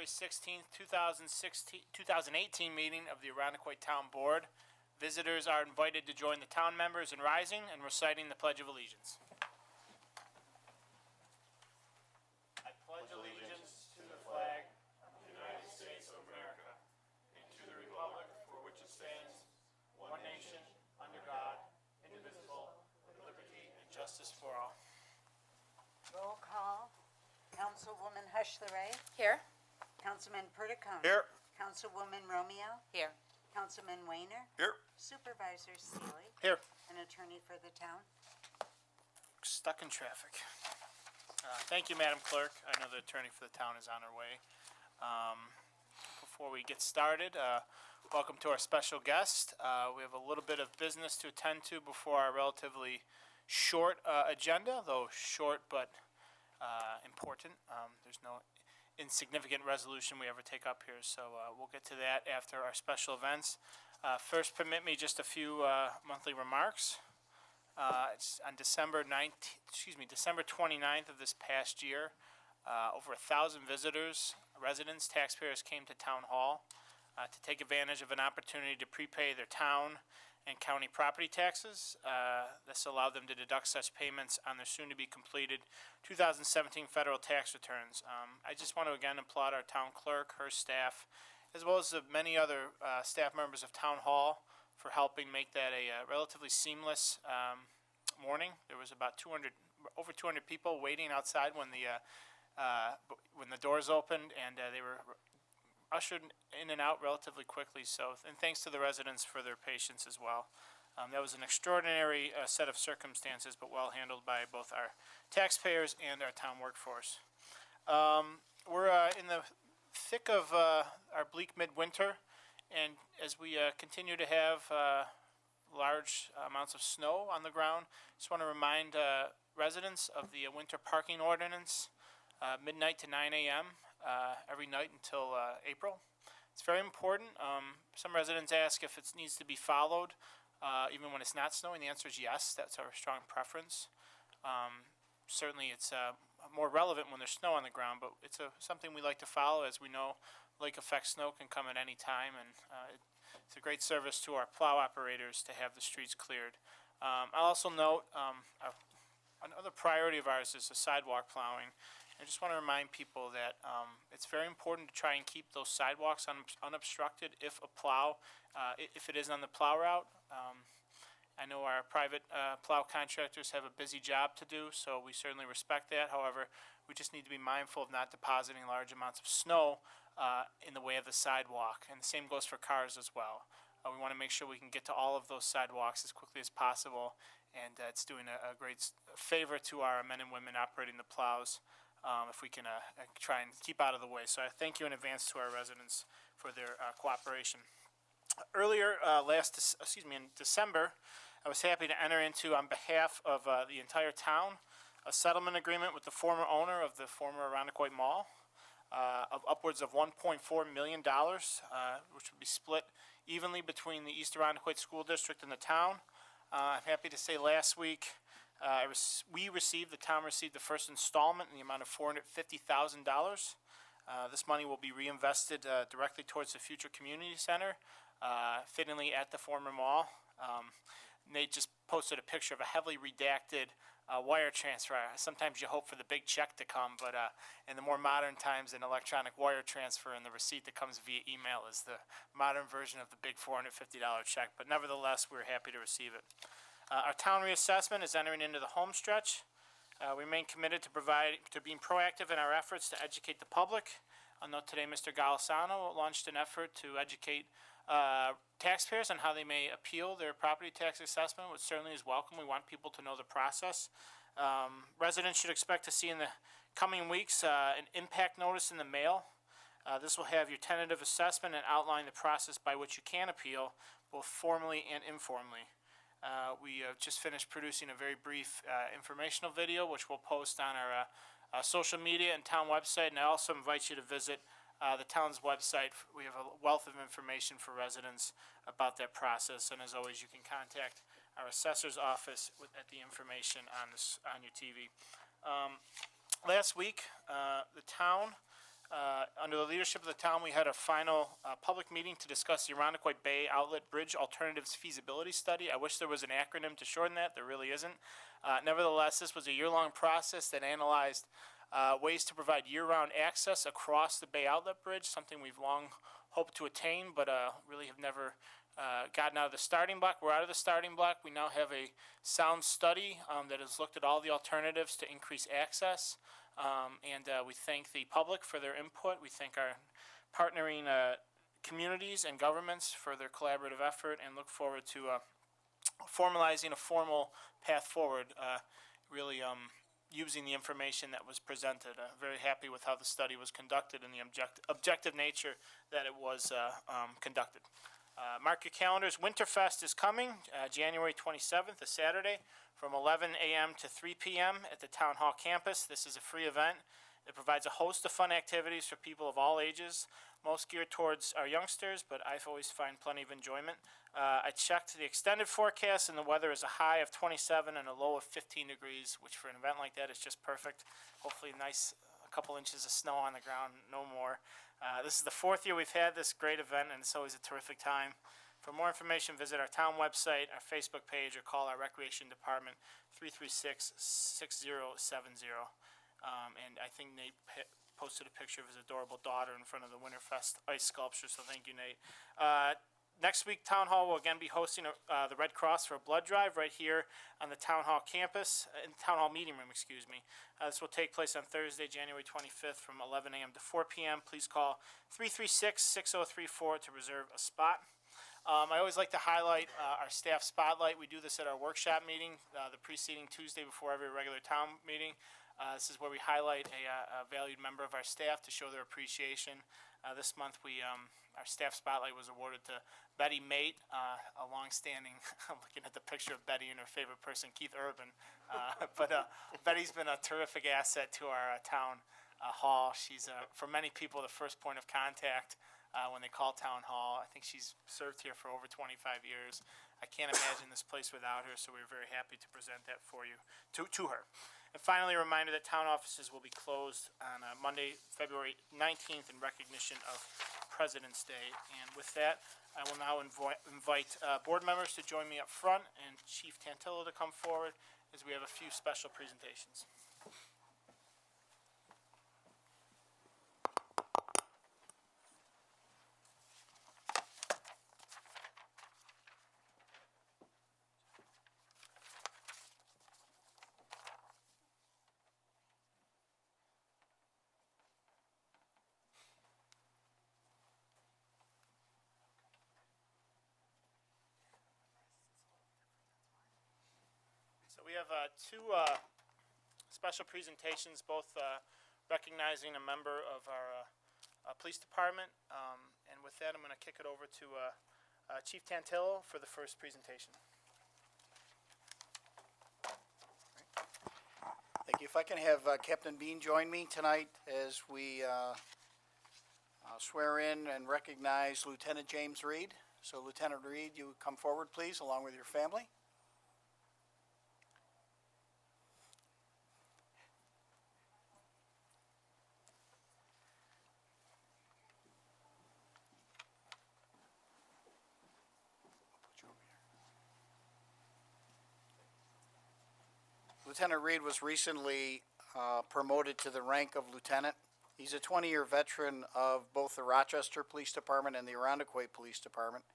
February 16th, 2018 meeting of the Arundecoit Town Board. Visitors are invited to join the town members in rising and reciting the Pledge of Allegiance. I pledge allegiance to the flag of the United States of America and to the republic for which it stands, one nation, under God, indivisible, with liberty and justice for all. Roll call. Councilwoman Hush-LaRae. Here. Councilman Perticone. Here. Councilwoman Romeo. Here. Councilman Weiner. Here. Supervisor Seeley. Here. An attorney for the town. Stuck in traffic. Thank you, Madam Clerk. I know the attorney for the town is on her way. Before we get started, welcome to our special guest. We have a little bit of business to attend to before our relatively short agenda, though short but important. There's no insignificant resolution we ever take up here, so we'll get to that after our special events. First, permit me just a few monthly remarks. It's on December 29th of this past year. Over 1,000 visitors, residents, taxpayers came to Town Hall to take advantage of an opportunity to prepay their town and county property taxes. This allowed them to deduct such payments on their soon-to-be-completed 2017 federal tax returns. I just want to again applaud our town clerk, her staff, as well as the many other staff members of Town Hall for helping make that a relatively seamless morning. There was about over 200 people waiting outside when the doors opened, and they were ushered in and out relatively quickly. So, and thanks to the residents for their patience as well. That was an extraordinary set of circumstances, but well handled by both our taxpayers and our town workforce. We're in the thick of our bleak midwinter, and as we continue to have large amounts of snow on the ground, just want to remind residents of the winter parking ordinance, midnight to 9 a.m. Every night until April. It's very important. Some residents ask if it needs to be followed even when it's not snowing. The answer is yes. That's our strong preference. Certainly it's more relevant when there's snow on the ground, but it's something we like to follow. As we know, lake effect snow can come at any time, and it's a great service to our plow operators to have the streets cleared. I'll also note another priority of ours is the sidewalk plowing. I just want to remind people that it's very important to try and keep those sidewalks unobstructed if it is on the plow route. I know our private plow contractors have a busy job to do, so we certainly respect that. However, we just need to be mindful of not depositing large amounts of snow in the way of the sidewalk, and the same goes for cars as well. We want to make sure we can get to all of those sidewalks as quickly as possible, and it's doing a great favor to our men and women operating the plows if we can try and keep out of the way. So I thank you in advance to our residents for their cooperation. Earlier in December, I was happy to enter into, on behalf of the entire town, a settlement agreement with the former owner of the former Arundecoit Mall of upwards of $1.4 million, which would be split evenly between the East Arundecoit School District and the town. I'm happy to say last week the town received the first installment in the amount of $450,000. This money will be reinvested directly towards the future community center, fittingly at the former mall. Nate just posted a picture of a heavily redacted wire transfer. Sometimes you hope for the big check to come, but in the more modern times, an electronic wire transfer and the receipt that comes via email is the modern version of the big $450 check. But nevertheless, we're happy to receive it. Our town reassessment is entering into the home stretch. We remain committed to being proactive in our efforts to educate the public. I'll note today Mr. Golisano launched an effort to educate taxpayers on how they may appeal their property tax assessment, which certainly is welcome. We want people to know the process. Residents should expect to see in the coming weeks an impact notice in the mail. This will have your tentative assessment and outline the process by which you can appeal, both formally and informally. We just finished producing a very brief informational video, which we'll post on our social media and town website, and I also invite you to visit the town's website. We have a wealth of information for residents about that process, and as always, you can contact our assessor's office at the information on your TV. Last week, the town Under the leadership of the town, we had a final public meeting to discuss the Arundecoit Bay Outlet Bridge Alternatives Feasibility Study. I wish there was an acronym to shorten that. There really isn't. Nevertheless, this was a year-long process that analyzed ways to provide year-round access across the Bay Outlet Bridge, something we've long hoped to attain, but really have never gotten out of the starting block. We're out of the starting block. We now have a sound study that has looked at all the alternatives to increase access. We thank the public for their input. We thank our partnering communities and governments for their collaborative effort, and look forward to formalizing a formal path forward, really using the information that was presented. Very happy with how the study was conducted and the objective nature that it was conducted. Mark your calendars. Winterfest is coming, January 27th, a Saturday, from 11 a.m. to 3 p.m. at the Town Hall campus. This is a free event. It provides a host of fun activities for people of all ages, most geared towards our youngsters, but I've always find plenty of enjoyment. I checked the extended forecast, and the weather is a high of 27 and a low of 15 degrees, which for an event like that is just perfect. Hopefully a couple inches of snow on the ground, no more. This is the fourth year we've had this great event, and it's always a terrific time. For more information, visit our town website, our Facebook page, or call our Recreation Department, 336-6070. And I think Nate posted a picture of his adorable daughter in front of the Winterfest ice sculpture, so thank you, Nate. Next week, Town Hall will again be hosting the Red Cross for a blood drive right here on the Town Hall campus, in Town Hall meeting room, excuse me. This will take place on Thursday, January 25th from 11 a.m. to 4 p.m. Please call 336-6034 to reserve a spot. I always like to highlight our staff spotlight. We do this at our workshop meeting, the preceding Tuesday before every regular town meeting. This is where we highlight a valued member of our staff to show their appreciation. This month, our staff spotlight was awarded to Betty Mate, a longstanding. I'm looking at the picture of Betty and her favorite person, Keith Urban. But Betty's been a terrific asset to our town hall. She's, for many people, the first point of contact when they call Town Hall. I think she's served here for over 25 years. I can't imagine this place without her, so we're very happy to present that for you, to her. And finally, a reminder that town offices will be closed on Monday, February 19th in recognition of President's Day. And with that, I will now invite board members to join me up front and Chief Tantillo to come forward as we have a few special presentations. So we have two special presentations, both recognizing a member of our police department. And with that, I'm going to kick it over to Chief Tantillo for the first presentation. Thank you. If I can have Captain Bean join me tonight as we swear in and recognize Lieutenant James Reed. So Lieutenant Reed, you come forward, please, along with your family. Lieutenant Reed was recently promoted to the rank of lieutenant. He's a 20-year veteran of both the Rochester Police Department and the Arundecoit Police Department.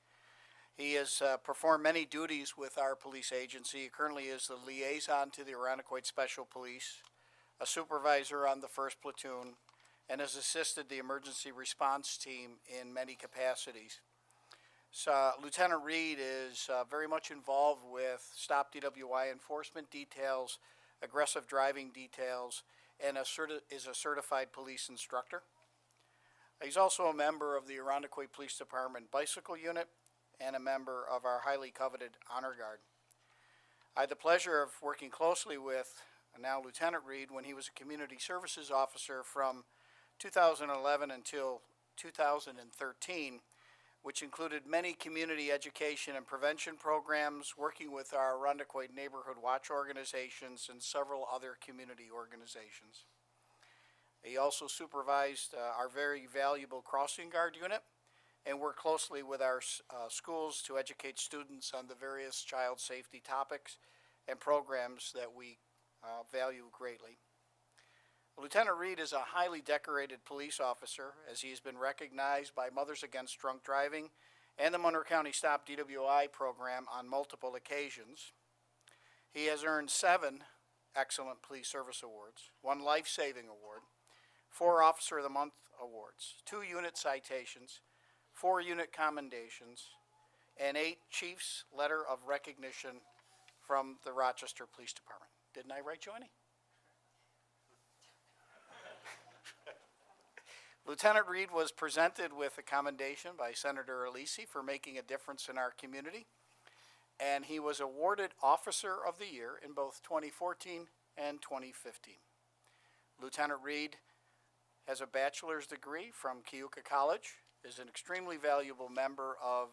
He has performed many duties with our police agency. He currently is the liaison to the Arundecoit Special Police, a supervisor on the 1st Platoon, and has assisted the emergency response team in many capacities. So Lieutenant Reed is very much involved with stop DWI enforcement details, aggressive driving details, and is a certified police instructor. He's also a member of the Arundecoit Police Department Bicycle Unit and a member of our highly coveted Honor Guard. I had the pleasure of working closely with now Lieutenant Reed when he was a community services officer from 2011 until 2013, which included many community education and prevention programs, working with our Arundecoit Neighborhood Watch organizations and several other community organizations. He also supervised our very valuable crossing guard unit and worked closely with our schools to educate students on the various child safety topics and programs that we value greatly. Lieutenant Reed is a highly decorated police officer, as he has been recognized by Mothers Against Drunk Driving and the Monroe County Stop DWI program on multiple occasions. He has earned 7 Excellent Police Service Awards, 1 Life Saving Award, 4 Officer of the Month Awards, 2 unit citations, 4 unit commendations, and 8 Chief's Letter of Recognition from the Rochester Police Department. Didn't I write you any? Lieutenant Reed was presented with a commendation by Senator Alisi for making a difference in our community, and he was awarded Officer of the Year in both 2014 and 2015. Lieutenant Reed has a bachelor's degree from Keuka College, is an extremely valuable member of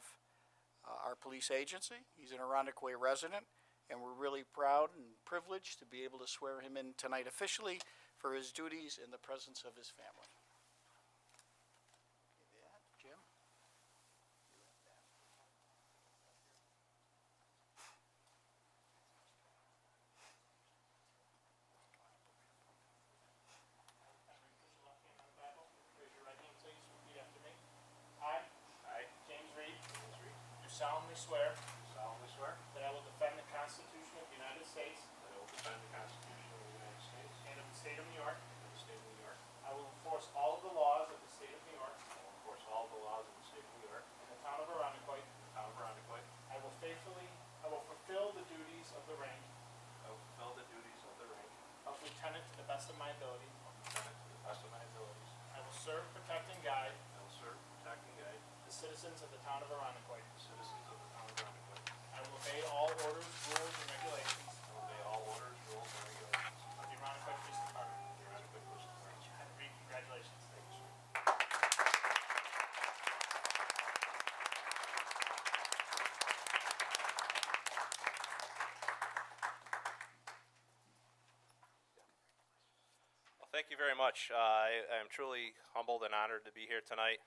our police agency. He's an Arundequoit resident, and we're really proud and privileged to be able to swear him in tonight officially for his duties in the presence of his family. Jim? Raise your right hand, please. Repeat after me. I, James Reed, do solemnly swear that I will defend the Constitution of the United States that I will defend the Constitution of the United States and of the state of New York. and the state of New York. I will enforce all of the laws of the state of New York I will enforce all the laws of the state of New York and the town of Arundequoit. and the town of Arundequoit. I will fulfill the duties of the rank I will fulfill the duties of the rank of lieutenant to the best of my ability. of lieutenant to the best of my abilities. I will serve, protect, and guide I will serve, protect, and guide the citizens of the town of Arundequoit. the citizens of the town of Arundequoit. I will obey all orders, rules, and regulations I will obey all orders, rules, and regulations of the Arundequoit Police Department. of the Arundequoit Police Department. Lieutenant Reed, congratulations. Thank you, sir. Well, thank you very much. I am truly humbled and honored to be here tonight.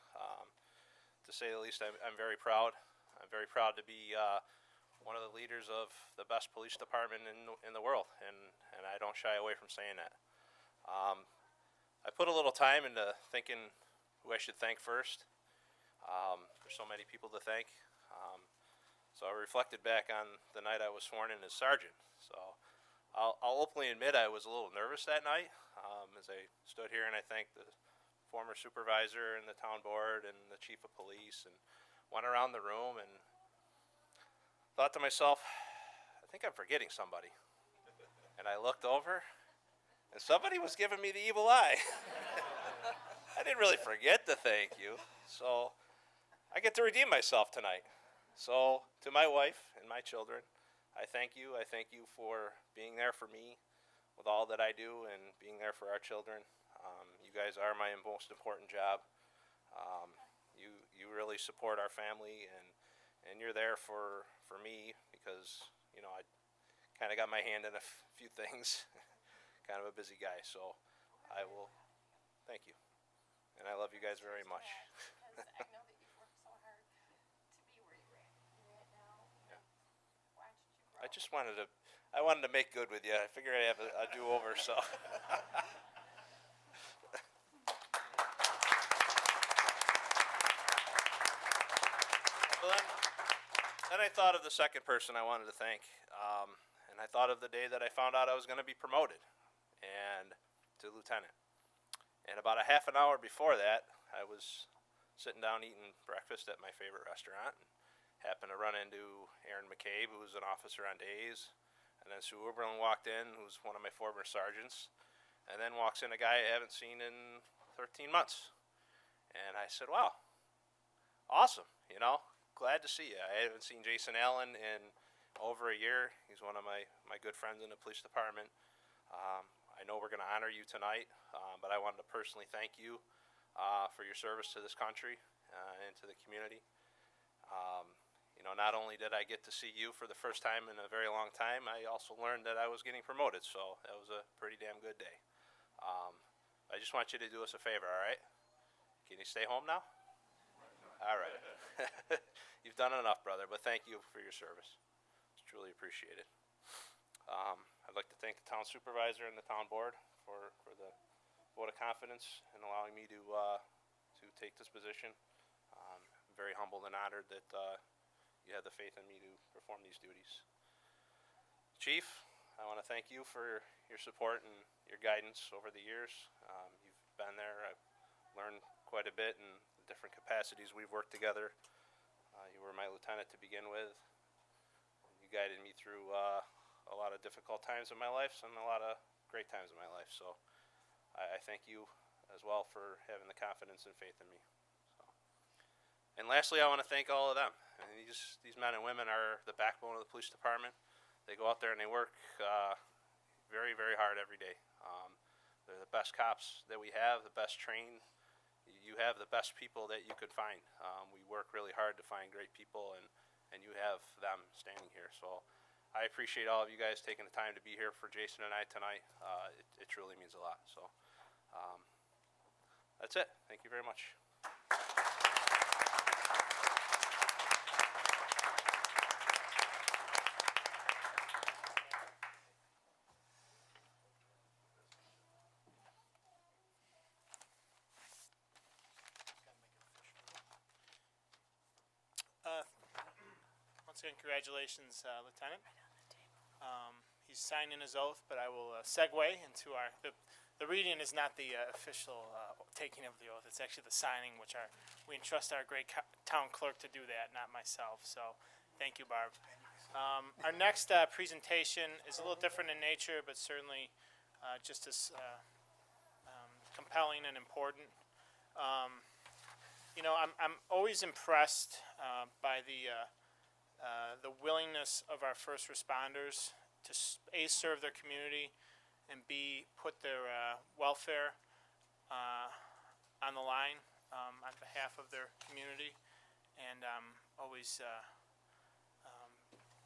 To say the least, I'm very proud. I'm very proud to be one of the leaders of the best police department in the world, and I don't shy away from saying that. I put a little time into thinking who I should thank first. There's so many people to thank. So I reflected back on the night I was sworn in as sergeant. So I'll openly admit I was a little nervous that night as I stood here and I thanked the former supervisor and the town board and the chief of police and went around the room and thought to myself, I think I'm forgetting somebody. And I looked over and somebody was giving me the evil eye. I didn't really forget to thank you. So I get to redeem myself tonight. So to my wife and my children, I thank you. I thank you for being there for me with all that I do and being there for our children. You guys are my most important job. You really support our family and you're there for me because, you know, I kind of got my hand in a few things. Kind of a busy guy, so I will thank you. And I love you guys very much. Because I know that you've worked so hard to be where you're at now. Yeah. Why did you grow? I wanted to make good with you. I figured I'd have a do-over, so. Well, then I thought of the second person I wanted to thank, and I thought of the day that I found out I was going to be promoted and to lieutenant. And about a half an hour before that, I was sitting down eating breakfast at my favorite restaurant and happened to run into Aaron McCabe, who was an officer on days. And then Sue Oberlin walked in, who's one of my former sergeants. And then walks in a guy I haven't seen in 13 months. And I said, wow, awesome, you know, glad to see you. I haven't seen Jason Allen in over a year. He's one of my good friends in the police department. I know we're going to honor you tonight, but I wanted to personally thank you for your service to this country and to the community. You know, not only did I get to see you for the first time in a very long time, I also learned that I was getting promoted, so that was a pretty damn good day. I just want you to do us a favor, all right? Can you stay home now? All right. You've done enough, brother, but thank you for your service. It's truly appreciated. I'd like to thank the town supervisor and the town board for the vote of confidence in allowing me to take this position. I'm very humbled and honored that you had the faith in me to perform these duties. Chief, I want to thank you for your support and your guidance over the years. You've been there. I've learned quite a bit in the different capacities we've worked together. You were my lieutenant to begin with. You guided me through a lot of difficult times in my life and a lot of great times in my life. So I thank you as well for having the confidence and faith in me. So. And lastly, I want to thank all of them. And these men and women are the backbone of the police department. They go out there and they work very, very hard every day. They're the best cops that we have, the best trained. You have the best people that you could find. We work really hard to find great people, and you have them standing here. So I appreciate all of you guys taking the time to be here for Jason and I tonight. It truly means a lot. So that's it. Thank you very much. Once again, congratulations, Lieutenant. He's signing his oath, but I will segue into the reading is not the official taking of the oath. It's actually the signing, which we entrust our great town clerk to do that, not myself. So thank you, Barb. Our next presentation is a little different in nature, but certainly just as compelling and important. I'm always impressed by the willingness of our first responders to A, serve their community, and B, put their welfare on the line on behalf of their community. And always,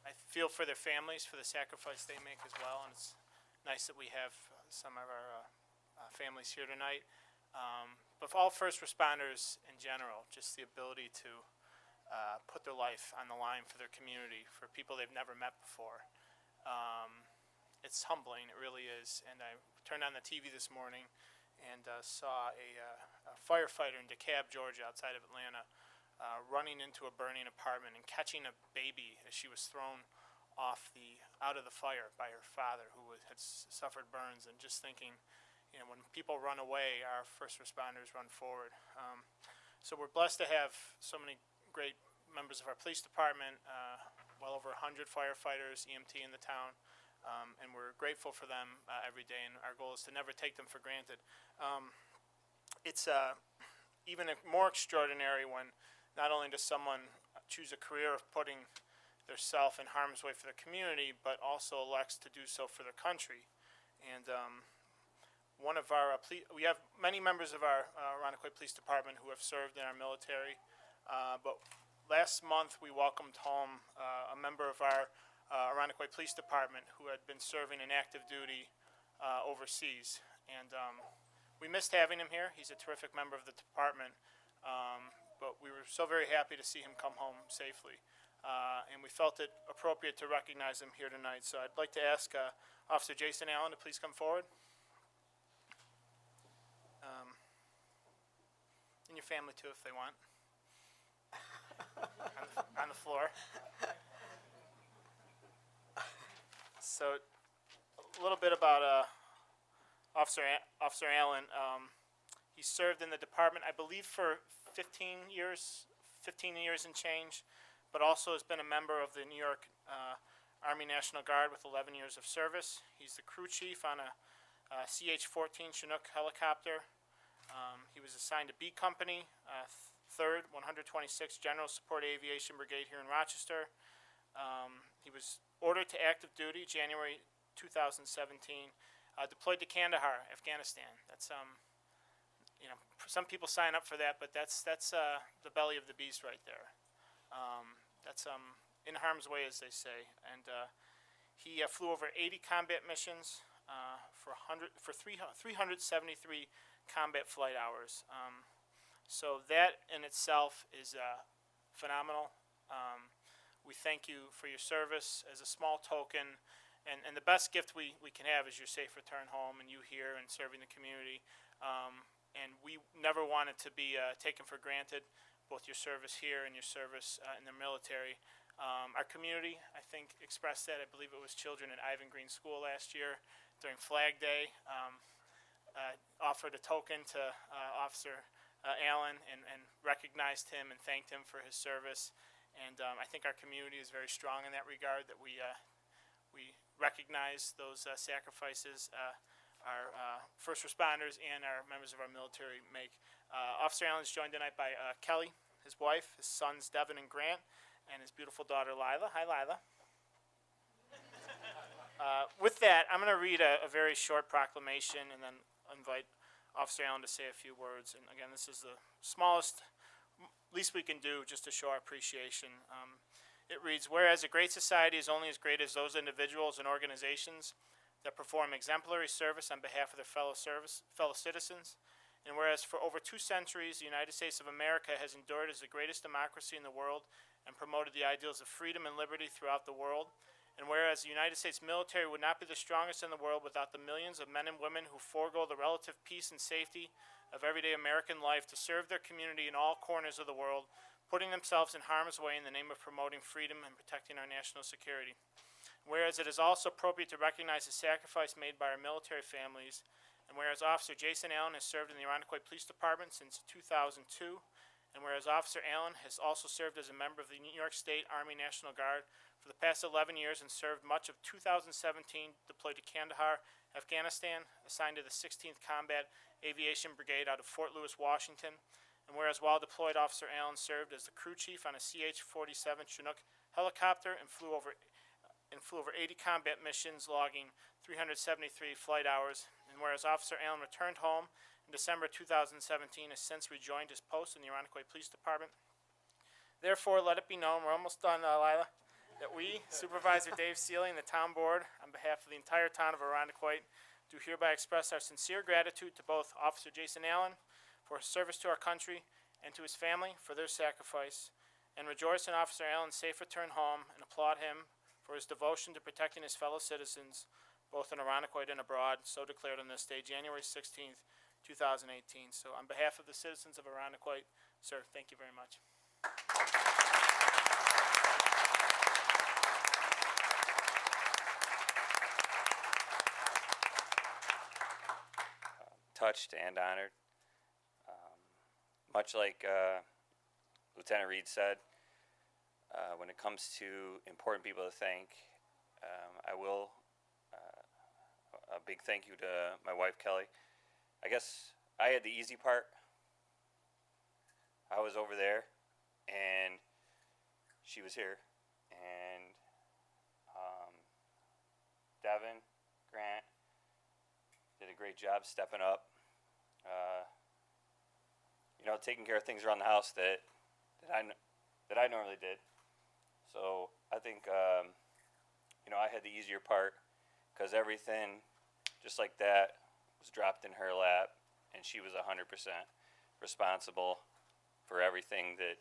I feel for their families, for the sacrifice they make as well. And it's nice that we have some of our families here tonight. But for all first responders in general, just the ability to put their life on the line for their community, for people they've never met before. It's humbling, it really is. And I turned on the TV this morning and saw a firefighter in DeKalb, Georgia, outside of Atlanta, running into a burning apartment and catching a baby as she was thrown out of the fire by her father, who had suffered burns. And just thinking, when people run away, our first responders run forward. So we're blessed to have so many great members of our police department, well over 100 firefighters, EMT in the town, and we're grateful for them every day, and our goal is to never take them for granted. It's even more extraordinary when not only does someone choose a career of putting their self in harm's way for the community, but also elects to do so for their country. And we have many members of our Irondequoit Police Department who have served in our military, but last month we welcomed home a member of our Irondequoit Police Department who had been serving in active duty overseas. And we missed having him here. He's a terrific member of the department, but we were so very happy to see him come home safely. And we felt it appropriate to recognize him here tonight. So I'd like to ask Officer Jason Allen to please come forward. And your family too, if they want. on the floor. So, a little bit about Officer Allen. He served in the department, I believe, for 15 years and change, but also has been a member of the New York Army National Guard with 11 years of service. He's the crew chief on a CH-14 Chinook helicopter. He was assigned to B Company, 3rd 126th General Support Aviation Brigade here in Rochester. He was ordered to active duty January 2017, deployed to Kandahar, Afghanistan. That's some people sign up for that, but that's the belly of the beast right there. That's in harm's way, as they say. And he flew over 80 combat missions for 373 combat flight hours. So that in itself is phenomenal. We thank you for your service as a small token. And the best gift we can have is your safe return home and you here and serving the community. And we never want it to be taken for granted, both your service here and your service in the military. Our community, I think, expressed that. I believe it was children at Ivan Green School last year during Flag Day. Offered a token to Officer Allen and recognized him and thanked him for his service. And I think our community is very strong in that regard, that we recognize those sacrifices our first responders and our members of our military make. Officer Allen is joined tonight by Kelly, his wife, his sons Devin and Grant, and his beautiful daughter Lila. Hi, Lila. With that, I'm going to read a very short proclamation and then invite Officer Allen to say a few words. And again, this is the least we can do just to show our appreciation. It reads, whereas a great society is only as great as those individuals and organizations that perform exemplary service on behalf of their fellow citizens, and whereas for over 2 centuries the United States of America has endured as the greatest democracy in the world and promoted the ideals of freedom and liberty throughout the world, and whereas the United States military would not be the strongest in the world without the millions of men and women who forego the relative peace and safety of everyday American life to serve their community in all corners of the world, putting themselves in harm's way in the name of promoting freedom and protecting our national security. Whereas it is also appropriate to recognize the sacrifice made by our military families, and whereas Officer Jason Allen has served in the Irondequoit Police Department since 2002, and whereas Officer Allen has also served as a member of the New York State Army National Guard for the past 11 years and served much of 2017 deployed to Kandahar, Afghanistan, assigned to the 16th Combat Aviation Brigade out of Fort Lewis, Washington, and whereas while deployed, Officer Allen served as the crew chief on a CH-47 Chinook helicopter and flew over 80 combat missions, logging 373 flight hours. And whereas Officer Allen returned home in December 2017, has since rejoined his post in the Irondequoit Police Department. Therefore, let it be known, we're almost done, Lila, that we, Supervisor Dave Seeley and the town board, on behalf of the entire town of Irondequoit, do hereby express our sincere gratitude to both Officer Jason Allen for his service to our country and to his family for their sacrifice, and rejoice in Officer Allen's safe return home and applaud him for his devotion to protecting his fellow citizens, both in Irondequoit and abroad, so declared on this day, January 16th, 2018. So on behalf of the citizens of Irondequoit, sir, thank you very much. Touched and honored. Much like Lieutenant Reed said, when it comes to important people to thank, I will a big thank you to my wife Kelly. I guess I had the easy part. I was over there and she was here, and Devin, Grant did a great job stepping up, taking care of things around the house that I normally did. So I think I had the easier part, because everything just like that was dropped in her lap, and she was 100% responsible for everything that,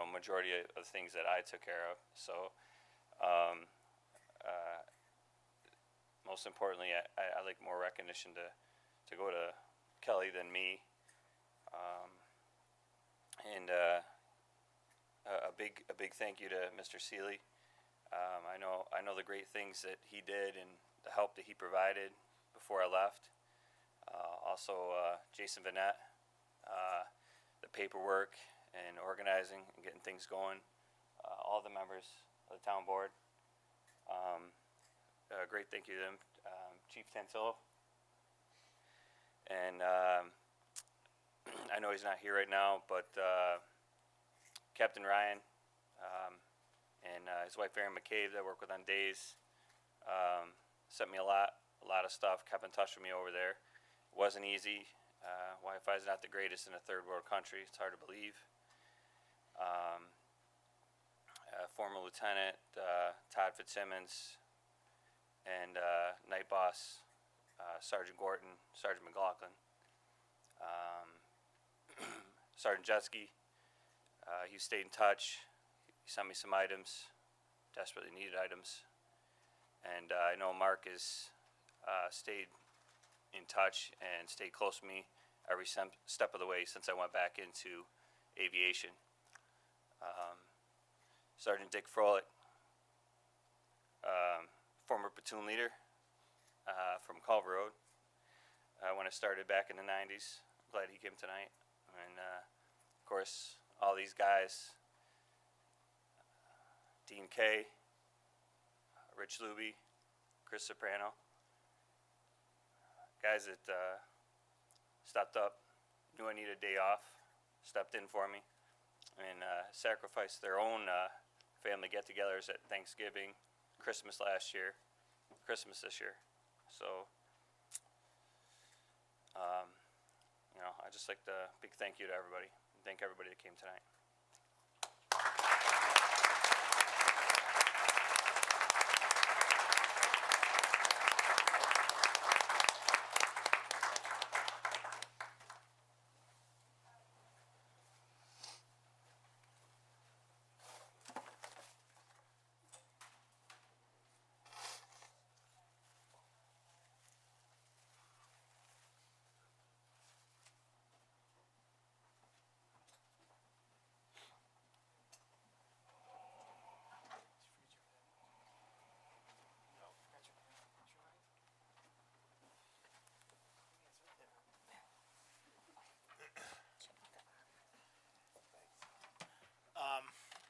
majority of the things that I took care of. So most importantly, I like more recognition to go to Kelly than me. And a big thank you to Mr. Seeley. I know the great things that he did and the help that he provided before I left. Also, Jason Vanette, the paperwork and organizing and getting things going. All the members of the town board. Great thank you to them. Chief Tantillo. And I know he's not here right now, but Captain Ryan and his wife Erin McCabe that I work with on days sent me a lot of stuff, kept in touch with me over there. It wasn't easy. Wi-Fi is not the greatest in a third world country. It's hard to believe. Former Lieutenant Todd Fitzsimmons and Night Boss Sergeant Gorton, Sergeant McLaughlin, Sergeant Jetski. He stayed in touch. He sent me some items, desperately needed items. And I know Mark has stayed in touch and stayed close to me every step of the way since I went back into aviation. Sergeant Dick Froelich, former platoon leader from Culver Road. When I started back in the 90s, I'm glad he came tonight. And of course, all these guys, Dean Kay, Rich Luby, Chris Soprano, guys that stepped up, knew I needed a day off, stepped in for me, and sacrificed their own family get-togethers at Thanksgiving, Christmas last year, Christmas this year. So, I just like to big thank you to everybody, and thank everybody that came tonight.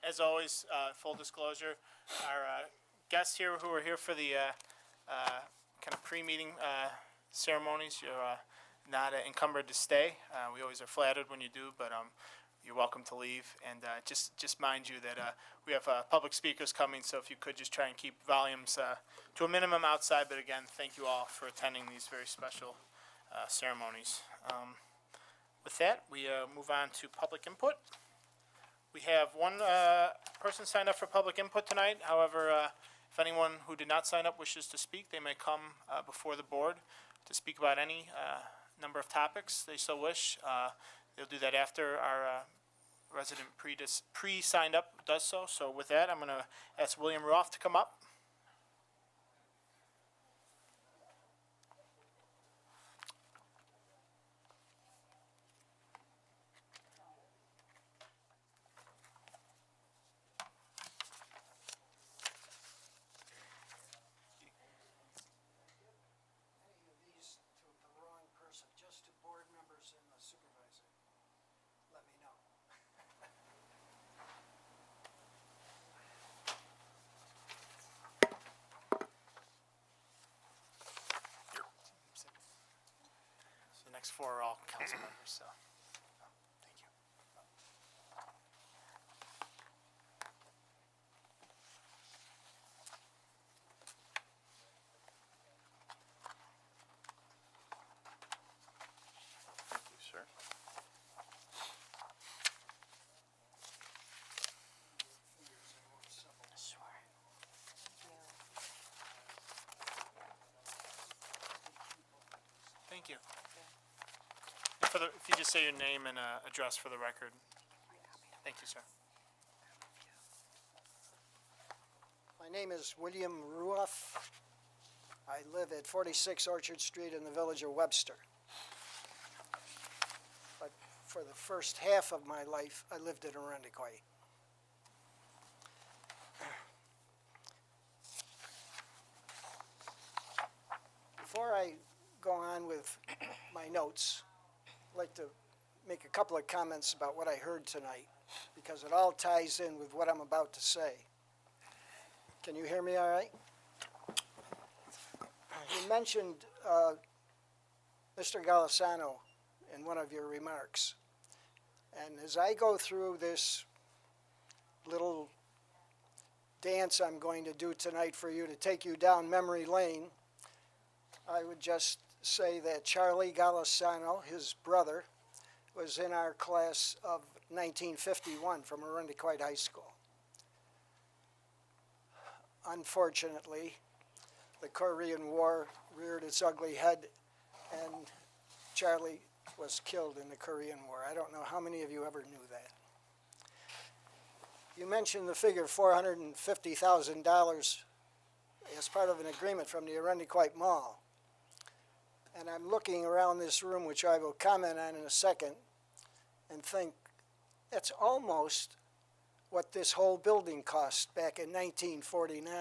As always, full disclosure, our guests here who are here for the kind of pre-meeting ceremonies, you're not encumbered to stay. We always are flattered when you do, but you're welcome to leave. And just mind you that we have public speakers coming, so if you could just try and keep volumes to a minimum outside. But again, thank you all for attending these very special ceremonies. With that, we move on to public input. We have one person signed up for public input tonight. However, if anyone who did not sign up wishes to speak, they may come before the board to speak about any number of topics they so wish. They'll do that after our resident pre-signed up does so. So with that, I'm going to ask William Roth to come up. The next four are all council members, so, thank you. Thank you, sir. Thank you. And if you just say your name and address for the record. Thank you, sir. My name is William Ruoff. I live at 46 Orchard Street in the village of Webster. But for the first half of my life, I lived in Arundequoit. Before I go on with my notes, I'd like to make a couple of comments about what I heard tonight, because it all ties in with what I'm about to say. Can you hear me all right? You mentioned Mr. Golisano in one of your remarks. And as I go through this little dance I'm going to do tonight for you to take you down memory lane, I would just say that Charlie Golisano, his brother, was in our class of 1951 from Arundequoit High School. Unfortunately, the Korean War reared its ugly head, and Charlie was killed in the Korean War. I don't know how many of you ever knew that. You mentioned the figure $450,000 as part of an agreement from the Arundequite Mall. And I'm looking around this room, which I will comment on in a second, and think that's almost what this whole building cost back in 1949.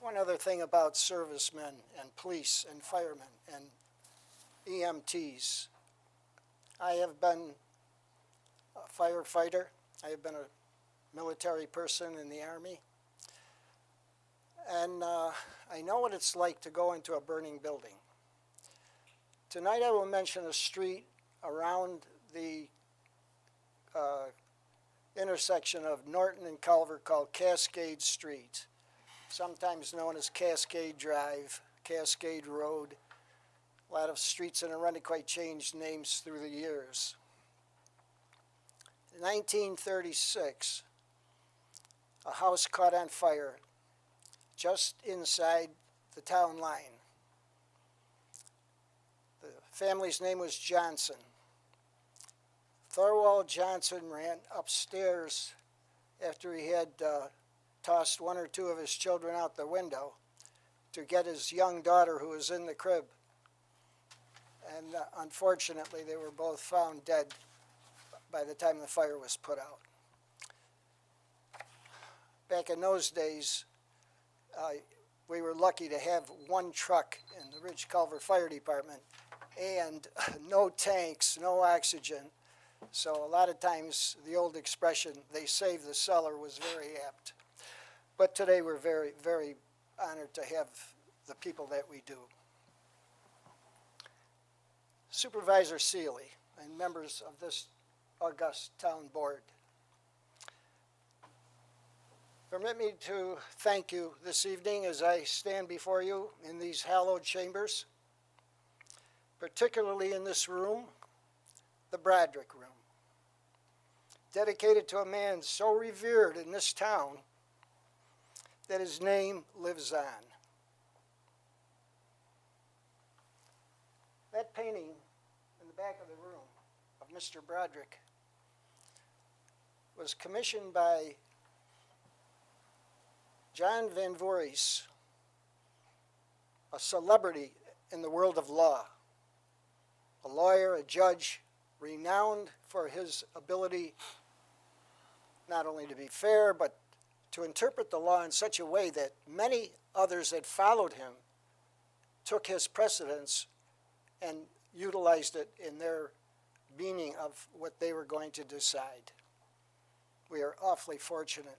One other thing about servicemen and police and firemen and EMTs. I have been a firefighter. I have been a military person in the Army. And I know what it's like to go into a burning building. Tonight I will mention a street around the intersection of Norton and Culver called Cascade Street, sometimes known as Cascade Drive, Cascade Road. A lot of streets in Arundequite changed names through the years. In 1936, a house caught on fire just inside the town line. The family's name was Johnson. Thorwald Johnson ran upstairs after he had tossed one or two of his children out the window to get his young daughter who was in the crib. And unfortunately, they were both found dead by the time the fire was put out. Back in those days, we were lucky to have one truck in the Ridge Culver Fire Department and no tanks, no oxygen. So a lot of times the old expression, they saved the cellar, was very apt. But today we're very, very honored to have the people that we do. Supervisor Seeley and members of this august town board, permit me to thank you this evening as I stand before you in these hallowed chambers, particularly in this room, the Broderick Room, dedicated to a man so revered in this town that his name lives on. That painting in the back of the room of Mr. Broderick was commissioned by John Van Voorhis, a celebrity in the world of law, a lawyer, a judge, renowned for his ability not only to be fair, but to interpret the law in such a way that many others that followed him took his precedents and utilized it in their meaning of what they were going to decide. We are awfully fortunate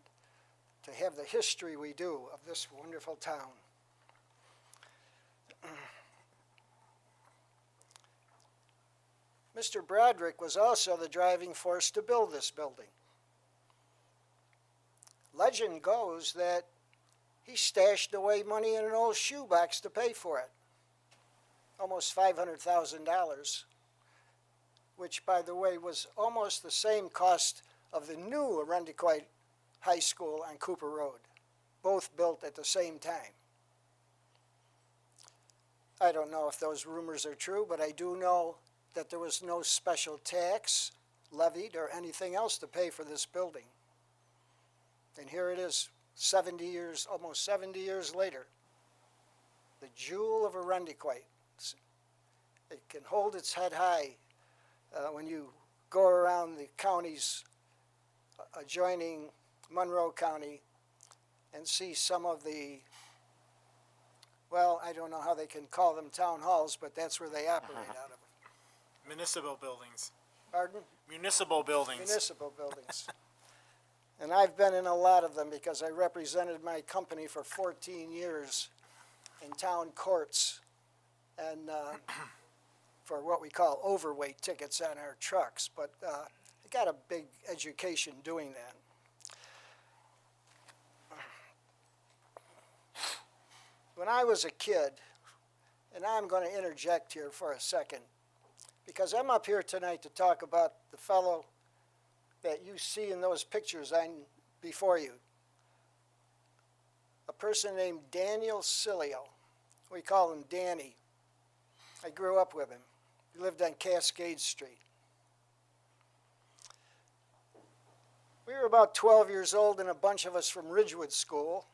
to have the history we do of this wonderful town. Mr. Broderick was also the driving force to build this building. Legend goes that he stashed away money in an old shoebox to pay for it, almost $500,000, which, by the way, was almost the same cost of the new Arundequite High School on Cooper Road, both built at the same time. I don't know if those rumors are true, but I do know that there was no special tax levied or anything else to pay for this building. And here it is, 70 years, almost 70 years later, the jewel of Arundequite. It can hold its head high when you go around the counties adjoining Monroe County and see some of the, well, I don't know how they can call them town halls, but that's where they operate out of. Municipal buildings. Pardon? Municipal buildings. Municipal buildings. And I've been in a lot of them because I represented my company for 14 years in town courts and for what we call overweight tickets on our trucks. But I got a big education doing that. When I was a kid, and I'm going to interject here for a second, because I'm up here tonight to talk about the fellow that you see in those pictures before you. A person named Daniel Cilio. We call him Danny. I grew up with him. He lived on Cascade Street. We were about 12 years old, and a bunch of us from Ridgewood School,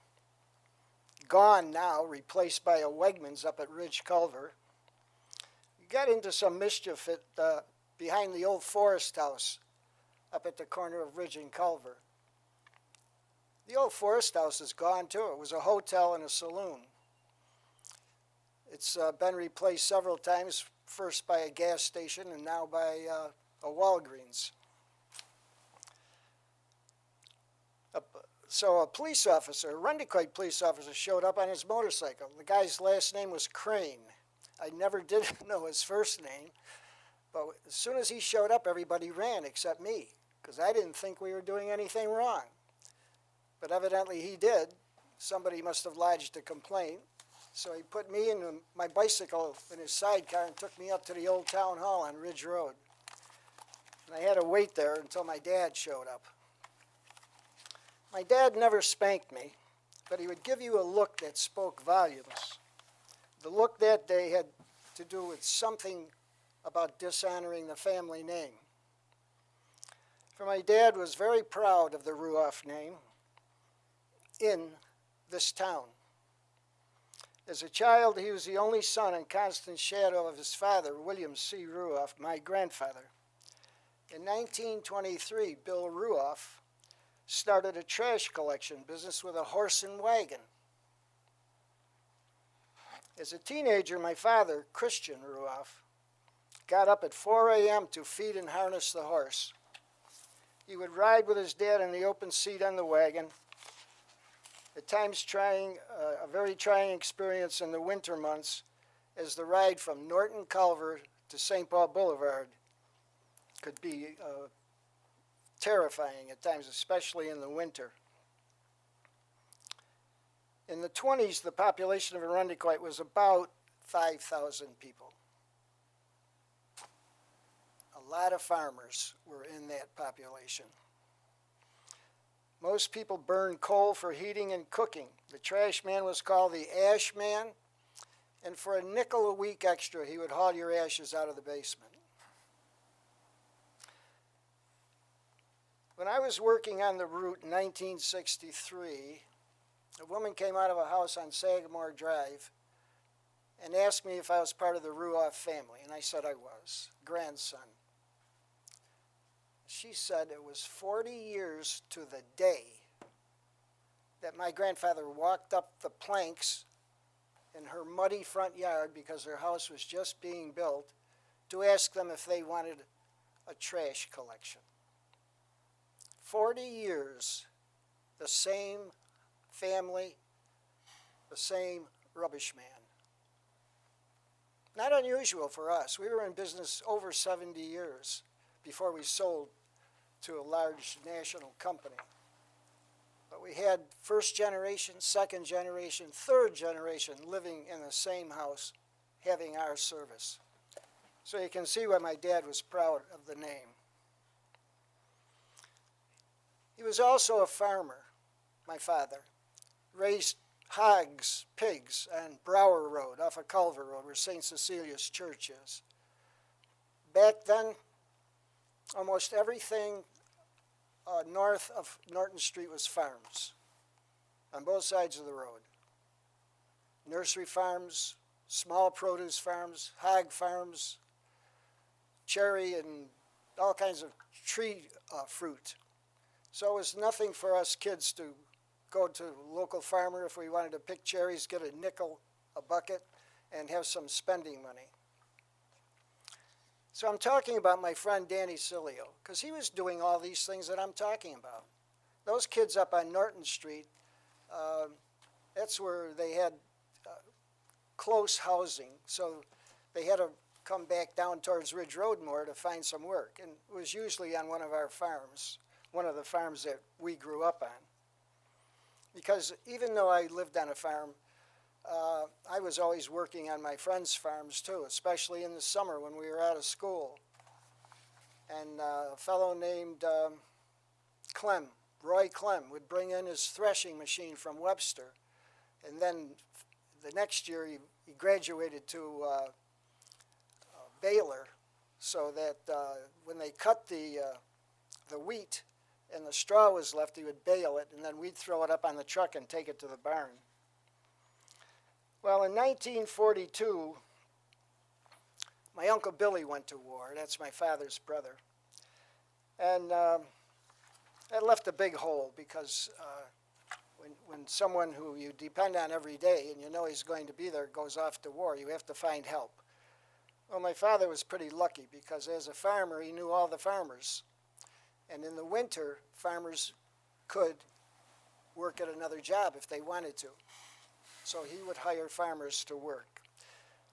gone now, replaced by a Wegmans up at Ridge Culver. We got into some mischief behind the old Forest House up at the corner of Ridge and Culver. The old Forest House is gone too. It was a hotel and a saloon. It's been replaced several times, first by a gas station and now by a Walgreens. So a police officer, a Rundequoit police officer, showed up on his motorcycle. The guy's last name was Crane. I never did know his first name, but as soon as he showed up, everybody ran except me, because I didn't think we were doing anything wrong. But evidently he did. Somebody must have lodged a complaint. So he put me in my bicycle in his sidecar and took me up to the old town hall on Ridge Road. And I had to wait there until my dad showed up. My dad never spanked me, but he would give you a look that spoke volumes. The look that day had to do with something about dishonoring the family name. For my dad was very proud of the Ruoff name in this town. As a child, he was the only son and constant shadow of his father, William C. Ruoff, my grandfather. In 1923, Bill Ruoff started a trash collection business with a horse and wagon. As a teenager, my father, Christian Ruoff, got up at 4 a.m. to feed and harness the horse. He would ride with his dad in the open seat on the wagon, at times a very trying experience in the winter months, as the ride from Norton Culver to St. Paul Boulevard could be terrifying at times, especially in the winter. In the 20s, the population of Arundequoit was about 5,000 people. A lot of farmers were in that population. Most people burned coal for heating and cooking. The trash man was called the ash man, and for a nickel a week extra, he would haul your ashes out of the basement. When I was working on the route in 1963, a woman came out of a house on Sagamore Drive and asked me if I was part of the Ruoff family, and I said I was, grandson. She said it was 40 years to the day that my grandfather walked up the planks in her muddy front yard, because her house was just being built, to ask them if they wanted a trash collection. 40 years, the same family, the same rubbish man. Not unusual for us. We were in business over 70 years before we sold to a large national company. But we had first generation, second generation, third generation living in the same house, having our service. So you can see why my dad was proud of the name. He was also a farmer, my father. Raised hogs, pigs on Brower Road, off of Culver Road, where St. Cecilia's Church is. Back then, almost everything north of Norton Street was farms on both sides of the road. Nursery farms, small produce farms, hog farms, cherry and all kinds of tree fruit. So it was nothing for us kids to go to a local farmer if we wanted to pick cherries, get a nickel a bucket, and have some spending money. So I'm talking about my friend Danny Cilio, because he was doing all these things that I'm talking about. Those kids up on Norton Street, that's where they had close housing, so they had to come back down towards Ridge Road more to find some work, and it was usually on one of our farms, one of the farms that we grew up on. Because even though I lived on a farm, I was always working on my friends' farms too, especially in the summer when we were out of school. And a fellow named Roy Clem, would bring in his threshing machine from Webster. And then the next year he graduated to Baylor, so that when they cut the wheat and the straw was left, he would bale it, and then we'd throw it up on the truck and take it to the barn. Well, in 1942, my Uncle Billy went to war. That's my father's brother. And that left a big hole because when someone who you depend on every day and you know he's going to be there goes off to war, you have to find help. Well, my father was pretty lucky because as a farmer, he knew all the farmers. And in the winter, farmers could work at another job if they wanted to. So he would hire farmers to work.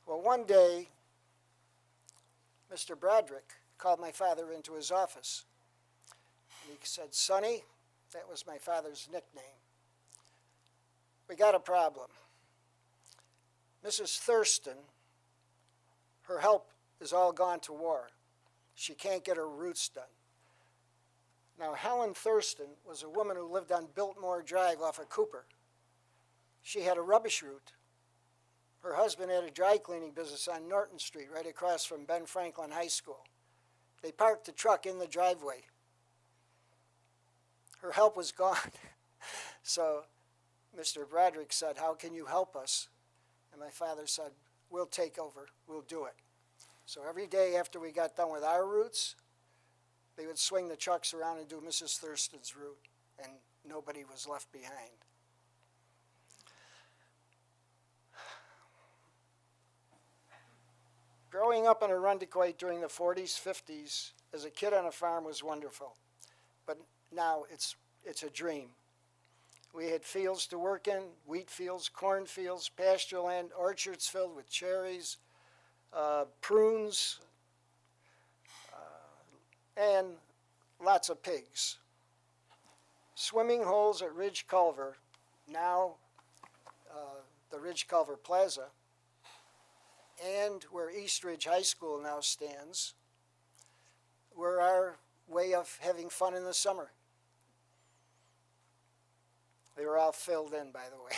Well, one day, Mr. Broderick called my father into his office. And he said, "Sonny," that was my father's nickname, "we got a problem. Mrs. Thurston, her help is all gone to war. She can't get her roots done." Now, Helen Thurston was a woman who lived on Biltmore Drive off of Cooper. She had a rubbish route. Her husband had a dry cleaning business on Norton Street, right across from Ben Franklin High School. They parked the truck in the driveway. Her help was gone. So Mr. Broderick said, "How can you help us?" And my father said, "We'll take over. We'll do it." So every day after we got done with our routes, they would swing the trucks around and do Mrs. Thurston's route, and nobody was left behind. Growing up in Arundequoit during the 40s, 50s, as a kid on a farm was wonderful. But now it's a dream. We had fields to work in, wheat fields, corn fields, pasture land, orchards filled with cherries, prunes, and lots of pigs. Swimming holes at Ridge Culver, now the Ridge Culver Plaza, and where East Ridge High School now stands, were our way of having fun in the summer. They were all filled in, by the way.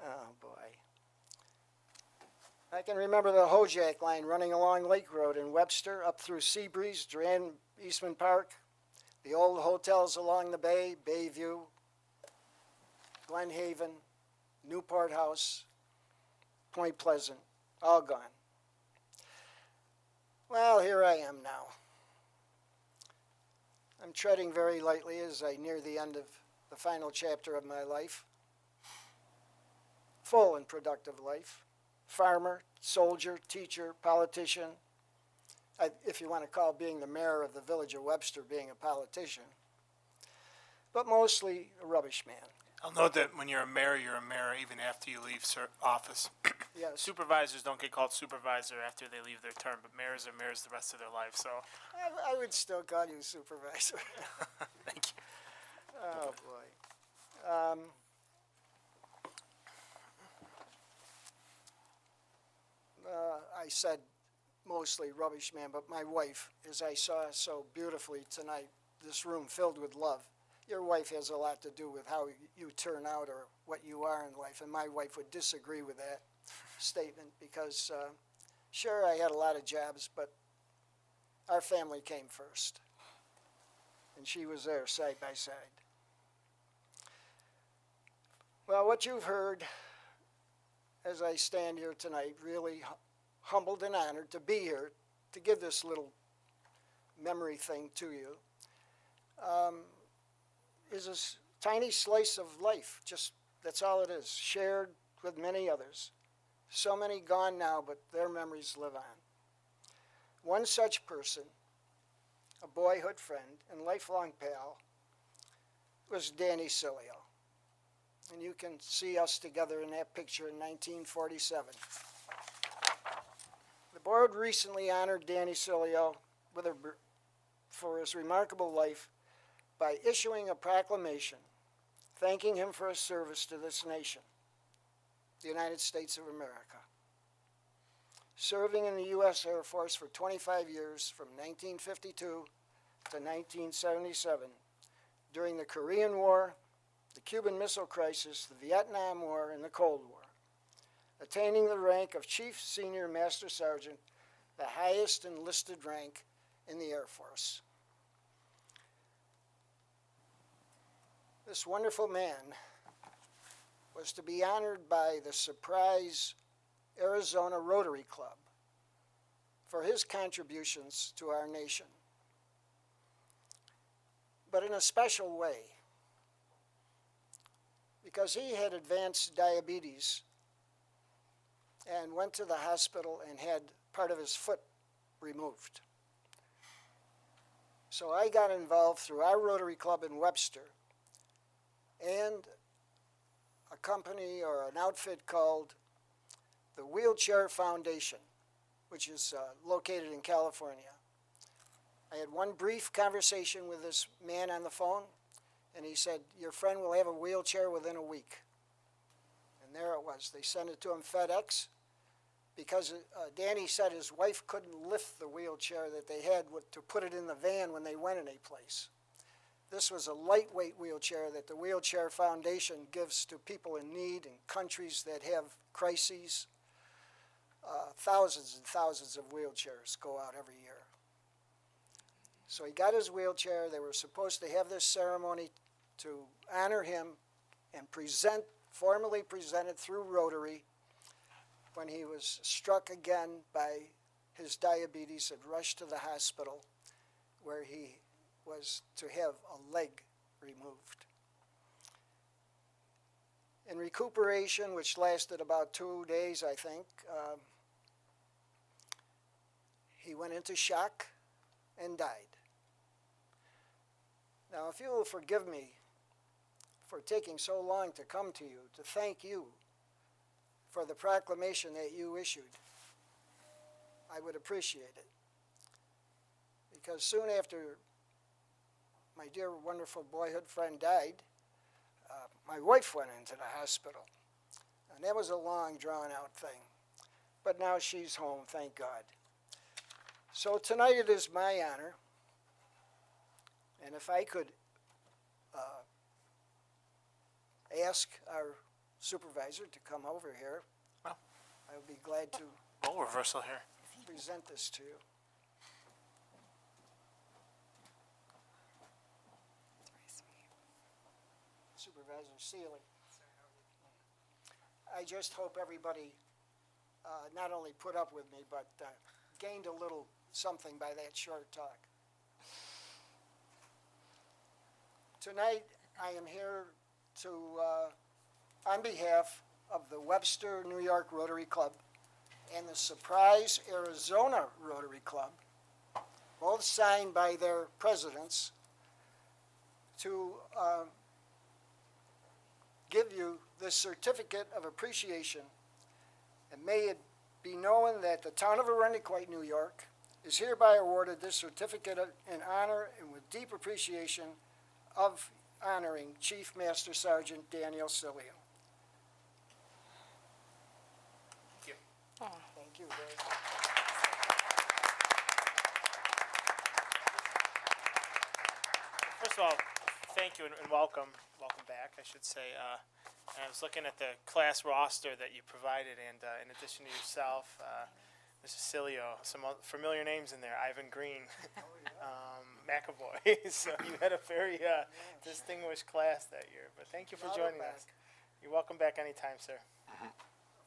Oh, boy. I can remember the Hojack line running along Lake Road in Webster, up through Seabreeze, Duran, Eastman Park, the old hotels along the bay, Bayview, Glen Haven, Newport House, Point Pleasant, all gone. Well, here I am now. I'm treading very lightly as I near the end of the final chapter of my life. Full and productive life. Farmer, soldier, teacher, politician. If you want to call being the mayor of the village of Webster being a politician. But mostly a rubbish man. I'll note that when you're a mayor even after you leave office. Yes. Supervisors don't get called supervisor after they leave their term, but mayors are mayors the rest of their life, so I would still call you supervisor. thank you. Oh, boy. I said mostly rubbish man, but my wife, as I saw so beautifully tonight, this room filled with love. Your wife has a lot to do with how you turn out or what you are in life, and my wife would disagree with that statement because, sure, I had a lot of jobs, but our family came first, and she was there side by side. Well, what you've heard as I stand here tonight, really humbled and honored to be here to give this little memory thing to you, is a tiny slice of life. Just, that's all it is, shared with many others. So many gone now, but their memories live on. One such person, a boyhood friend and lifelong pal, was Danny Cilio. And you can see us together in that picture in 1947. The board recently honored Danny Cilio for his remarkable life by issuing a proclamation thanking him for his service to this nation, the United States of America. Serving in the U.S. Air Force for 25 years from 1952 to 1977, during the Korean War, the Cuban Missile Crisis, the Vietnam War, and the Cold War, attaining the rank of Chief Senior Master Sergeant, the highest enlisted rank in the Air Force. This wonderful man was to be honored by the Surprise Arizona Rotary Club for his contributions to our nation, but in a special way, because he had advanced diabetes and went to the hospital and had part of his foot removed. So I got involved through our Rotary Club in Webster and a company or an outfit called the Wheelchair Foundation, which is located in California. I had one brief conversation with this man on the phone, and he said, your friend will have a wheelchair within a week. And there it was. They sent it to him FedEx because Danny said his wife couldn't lift the wheelchair that they had to put it in the van when they went any place. This was a lightweight wheelchair that the Wheelchair Foundation gives to people in need in countries that have crises. Thousands and thousands of wheelchairs go out every year. So he got his wheelchair. They were supposed to have this ceremony to honor him and formally present it through Rotary when he was struck again by his diabetes and rushed to the hospital where he was to have a leg removed. In recuperation, which lasted about 2 days, I think, he went into shock and died. Now, if you will forgive me for taking so long to come to you, to thank you for the proclamation that you issued, I would appreciate it. Because soon after my dear, wonderful boyhood friend died, my wife went into the hospital. And that was a long, drawn-out thing. But now she's home, thank God. So tonight it is my honor, and if I could ask our supervisor to come over here, Well. I would be glad to Role reversal here. present this to you. Supervisor Seeley. I just hope everybody not only put up with me, but gained a little something by that short talk. Tonight, I am here to, on behalf of the Webster, New York Rotary Club and the Surprise, Arizona Rotary Club, both signed by their presidents, to give you this certificate of appreciation, and may it be known that the town of Arundequoit, New York, is hereby awarded this certificate in honor and with deep appreciation of honoring Chief Master Sergeant Daniel Cilio. Thank you. Thank you very much. First of all, thank you and welcome. Welcome back, I should say. And I was looking at the class roster that you provided, and in addition to yourself, Mrs. Cilio, some familiar names in there, Ivan Green, McAvoy. So you had a very distinguished class that year. But thank you for joining us. You're welcome back anytime, sir.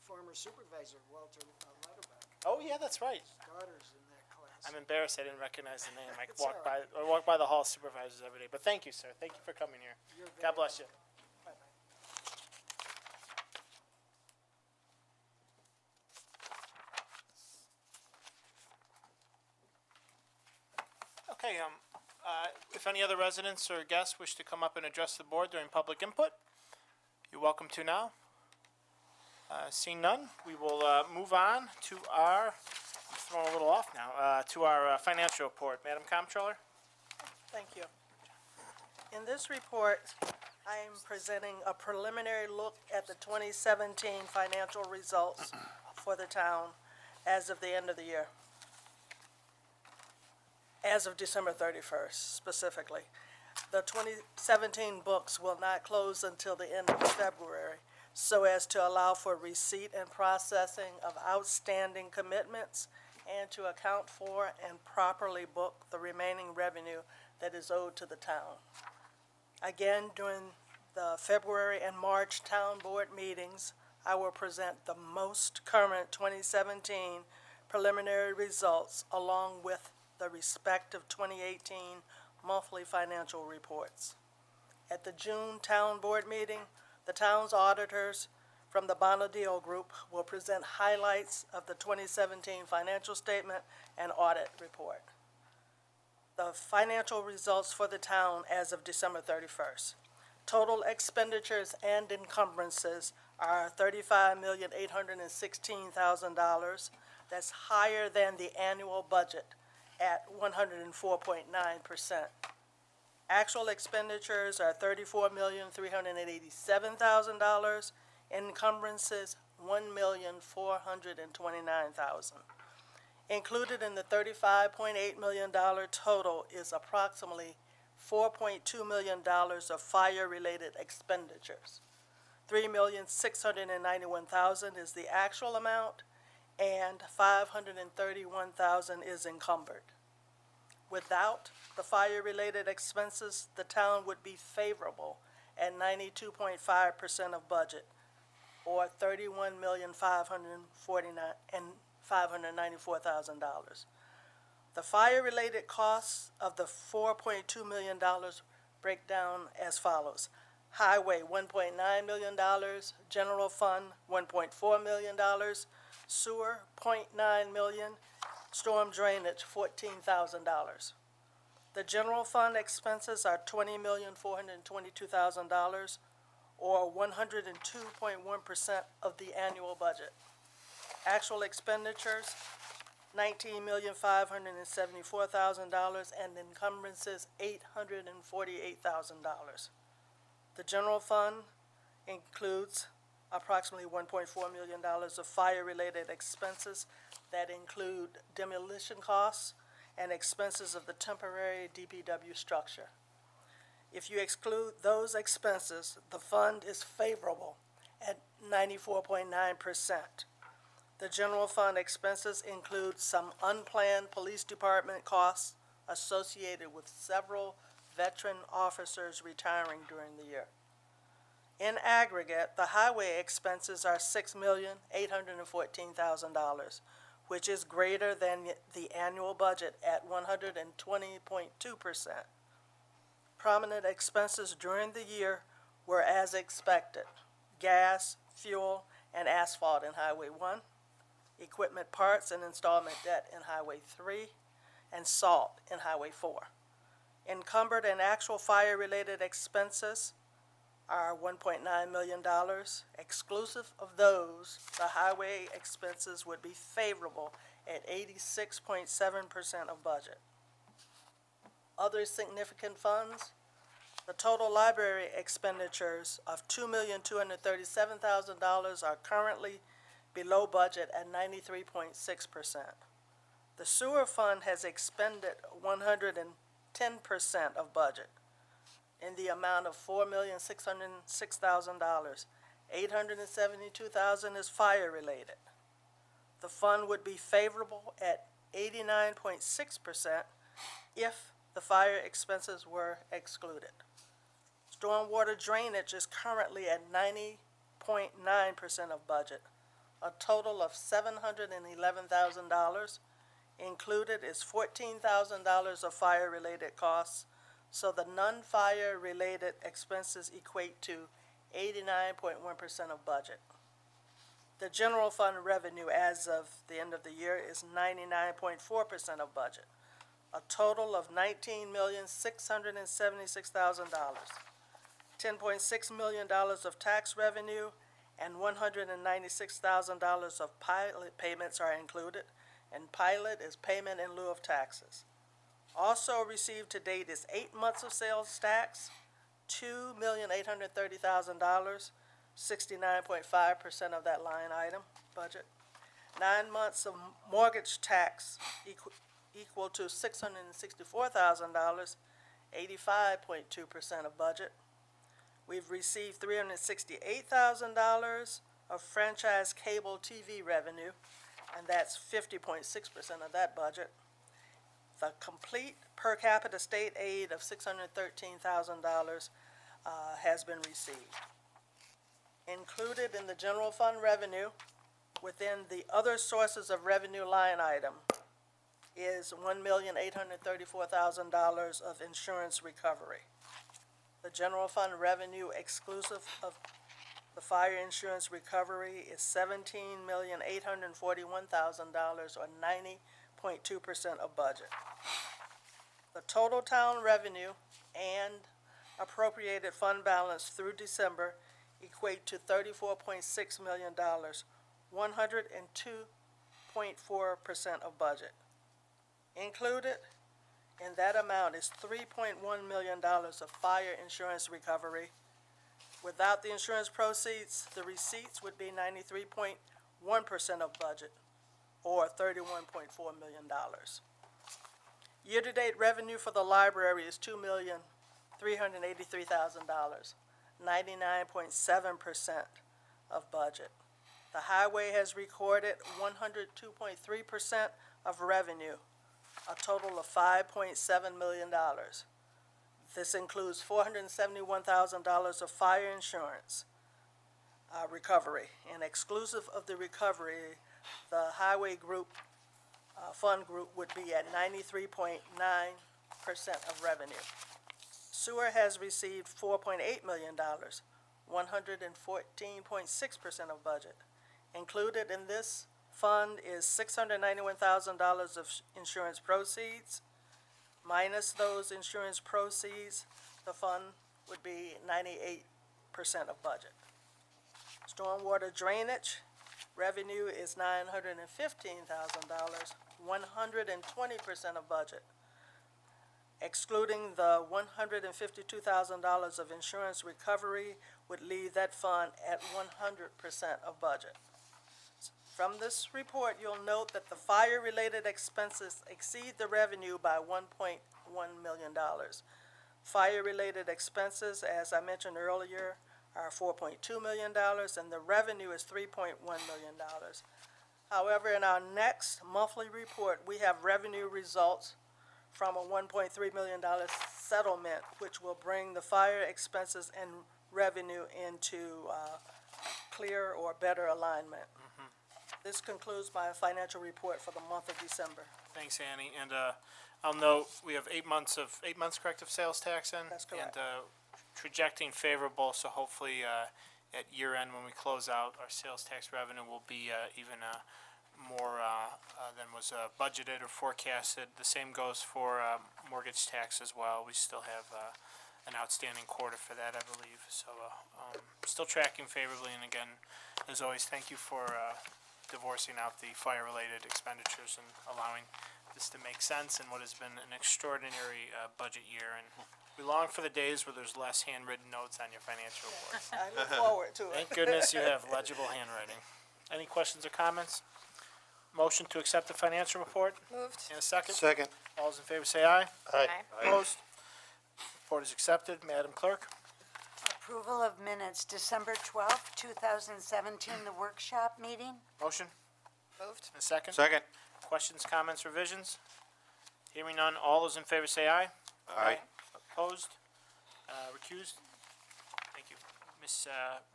Former supervisor Walter Lutterback. Oh, yeah, that's right. His daughter's in that class. I'm embarrassed I didn't recognize the name. I It's walk all right. by, I walk by the hall of supervisors every day. But thank you, sir. Thank you for coming here. You're very God bless you. Bye-bye. Okay, if any other residents or guests wish to come up and address the board during public input, you're welcome to now. Seeing none, we will move on to our, I'm throwing a little off now, to our financial report. Madam Comptroller? Thank you. In this report, I am presenting a preliminary look at the 2017 financial results for the town as of the end of the year. as of December 31st specifically. The 2017 books will not close until the end of February, so as to allow for receipt and processing of outstanding commitments and to account for and properly book the remaining revenue that is owed to the town. Again, during the February and March town board meetings, I will present the most current 2017 preliminary results along with the respective 2018 monthly financial reports. At the June town board meeting, the town's auditors from the Bonadeo Group will present highlights of the 2017 financial statement and audit report. The financial results for the town as of December 31st. Total expenditures and encumbrances are $35,816,000. That's higher than the annual budget at 104.9%. Actual expenditures are $34,387,000. Encumbrances, $1,429,000. Included in the $35.8 million total is approximately $4.2 million of fire-related expenditures. $3,691,000 is the actual amount, and $531,000 is encumbered. Without the fire-related expenses, the town would be favorable at 92.5% of budget, or $31,594,000. The fire-related costs of the $4.2 million break down as follows. Highway, $1.9 million, general fund, $1.4 million, sewer, $0.9 million, storm drainage, $14,000. The general fund expenses are $20,422,000, or 102.1% of the annual budget. Actual expenditures, $19,574,000, and encumbrances, $848,000. The general fund includes approximately $1.4 million of fire-related expenses that include demolition costs and expenses of the temporary DPW structure. If you exclude those expenses, the fund is favorable at 94.9%. The general fund expenses include some unplanned police department costs associated with several veteran officers retiring during the year. In aggregate, the highway expenses are $6,814,000, which is greater than the annual budget at 120.2%. Prominent expenses during the year were as expected: gas, fuel, and asphalt in Highway 1, equipment parts and installment debt in Highway 3, and salt in Highway 4. Encumbered and actual fire-related expenses are $1.9 million. Exclusive of those, the highway expenses would be favorable at 86.7% of budget. Other significant funds, the total library expenditures of $2,237,000 are currently below budget at 93.6%. The sewer fund has expended 110% of budget in the amount of $4,606,000. $872,000 is fire-related. The fund would be favorable at 89.6% if the fire expenses were excluded. Stormwater drainage is currently at 90.9% of budget. A total of $711,000. Included is $14,000 of fire-related costs, so the non-fire related expenses equate to 89.1% of budget. The general fund revenue as of the end of the year is 99.4% of budget. A total of $19,676,000. $10.6 million of tax revenue and $196,000 of pilot payments are included, and pilot is payment in lieu of taxes. Also received to date is 8 months of sales tax, $2,830,000, 69.5% of that line item budget. 9 months of mortgage tax equal to $664,000, 85.2% of budget. We've received $368,000 of franchise cable TV revenue, and that's 50.6% of that budget. The complete per capita state aid of $613,000 has been received. Included in the general fund revenue, within the other sources of revenue line item, is $1,834,000 of insurance recovery. The general fund revenue exclusive of the fire insurance recovery is $17,841,000, or 90.2% of budget. The total town revenue and appropriated fund balance through December equate to $34.6 million, 102.4% of budget. Included in that amount is $3.1 million of fire insurance recovery. Without the insurance proceeds, the receipts would be 93.1% of budget, or $31.4 million. Year-to-date revenue for the library is $2,383,000, 99.7% of budget. The highway has recorded 102.3% of revenue, a total of $5.7 million. This includes $471,000 of fire insurance recovery, and exclusive of the recovery, the highway group, fund group would be at 93.9% of revenue. Sewer has received $4.8 million, 114.6% of budget. Included in this fund is $691,000 of insurance proceeds. Minus those insurance proceeds, the fund would be 98% of budget. Stormwater drainage revenue is $915,000, 120% of budget. Excluding the $152,000 of insurance recovery would leave that fund at 100% of budget. From this report, you'll note that the fire-related expenses exceed the revenue by $1.1 million. Fire-related expenses, as I mentioned earlier, are $4.2 million, and the revenue is $3.1 million. However, in our next monthly report, we have revenue results from a $1.3 million settlement, which will bring the fire expenses and revenue into clear or better alignment. This concludes my financial report for the month of December. Thanks, Annie. And I'll note, we have 8 months correct of sales tax in. That's correct. And trajecting favorable, so hopefully at year end, when we close out, our sales tax revenue will be even more than was budgeted or forecasted. The same goes for mortgage tax as well. We still have an outstanding quarter for that, I believe. So still tracking favorably. And again, as always, thank you for divorcing out the fire-related expenditures and allowing this to make sense in what has been an extraordinary budget year. And we long for the days where there's less handwritten notes on your financial reports. I look forward to it. Thank goodness you have legible handwriting. Any questions or comments? Motion to accept the financial report? Moved. And a second? Second. All those in favor say aye. Aye. Opposed? Report is accepted. Madam Clerk? Approval of minutes, December 12th, 2017, the workshop meeting. Motion? Moved. And a second? Second. Questions, comments, revisions? Hearing none, all those in favor say aye. Aye. Opposed? Recused? Thank you. Ms.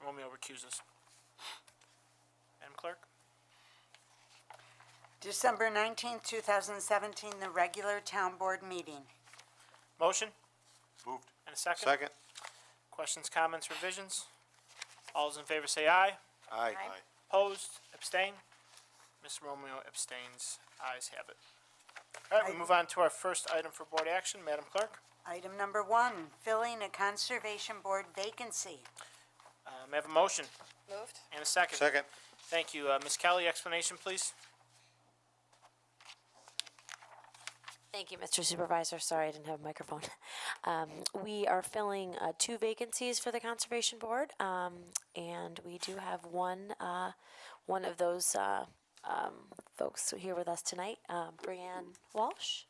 Romeo recuses. Madam Clerk? December 19th, 2017, the regular town board meeting. Motion? Moved. And a second? Second. Questions, comments, revisions? All those in favor say aye. Aye. Aye. Opposed? Abstain? Ms. Romeo abstains. Ayes have it. All right, we move on to our first item for board action. Madam Clerk? Item number 1, filling a conservation board vacancy. May I have a motion Moved. and a second? Second. Thank you. Ms. Kelly, explanation, please? Thank you, Mr. Supervisor. Sorry, I didn't have a microphone. We are filling 2 vacancies for the Conservation Board, and we do have one of those folks here with us tonight. Brianne Walsh.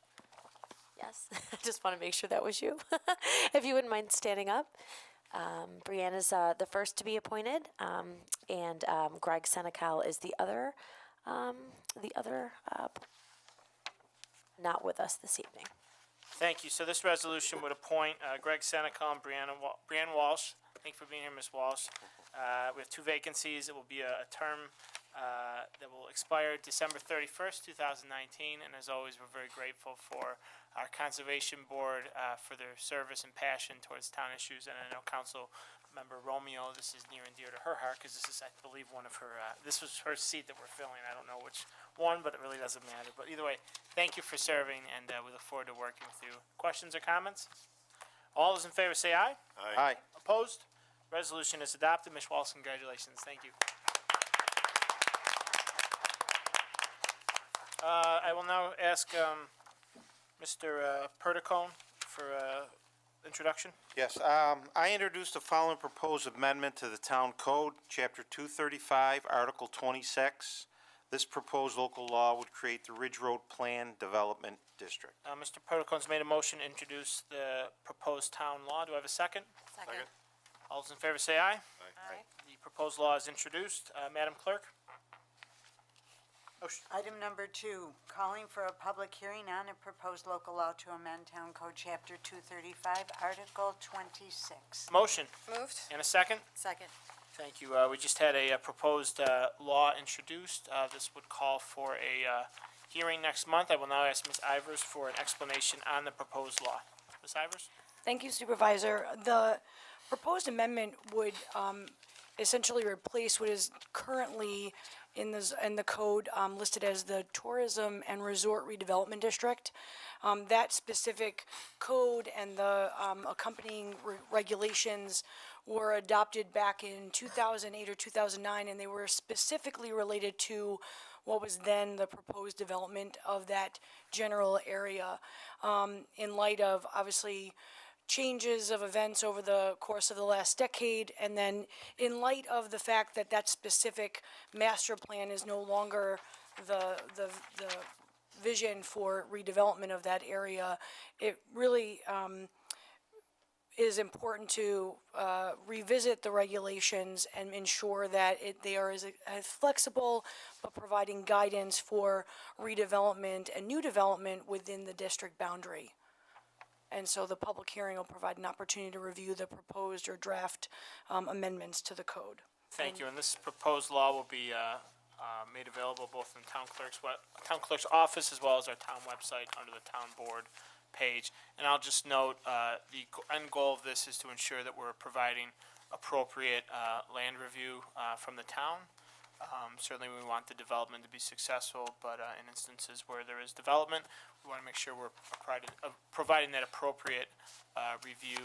Yes, I just want to make sure that was you. If you wouldn't mind standing up. Brianne is the first to be appointed, and Greg Senecal is the other not with us this evening. Thank you. So this resolution would appoint Greg Senecal and Brianne Walsh. Thank you for being here, Ms. Walsh. We have two vacancies. It will be a term that will expire December 31st, 2019. And as always, we're very grateful for our Conservation Board for their service and passion towards town issues. And I know Council Member Romeo, this is near and dear to her heart because this is, I believe, one of her, this was her seat that we're filling. I don't know which one, but it really doesn't matter. But either way, thank you for serving, and we look forward to working with you. Questions or comments? All those in favor say aye. Aye. Opposed? Resolution is adopted. Ms. Walsh, congratulations. Thank you. I will now ask Mr. Perticone for introduction. Yes, I introduced the following proposed amendment to the Town Code, Chapter 235, Article 26. This proposed local law would create the Ridge Road Plan Development District. Mr. Perticone's made a motion to introduce the proposed town law. Do I have a second? Second. All those in favor say aye. Aye. The proposed law is introduced. Madam Clerk? Motion. Item number 2, calling for a public hearing on a proposed local law to amend Town Code Chapter 235, Article 26. Motion. Moved. And a second? Second. Thank you. We just had a proposed law introduced. This would call for a hearing next month. I will now ask Ms. Ivers for an explanation on the proposed law. Ms. Ivers? Thank you, Supervisor. The proposed amendment would essentially replace what is currently in the code listed as the Tourism and Resort Redevelopment District. That specific code and the accompanying regulations were adopted back in 2008 or 2009, and they were specifically related to what was then the proposed development of that general area. In light of, obviously, changes of events over the course of the last decade, and then in light of the fact that that specific master plan is no longer the vision for redevelopment of that area, it really is important to revisit the regulations and ensure that they are as flexible, but providing guidance for redevelopment and new development within the district boundary. And so the public hearing will provide an opportunity to review the proposed or draft amendments to the code. Thank you. And this proposed law will be made available both in town clerk's office as well as our town website under the town board page. And I'll just note, the end goal of this is to ensure that we're providing appropriate land review from the town. Certainly we want the development to be successful, but in instances where there is development, we want to make sure we're providing that appropriate review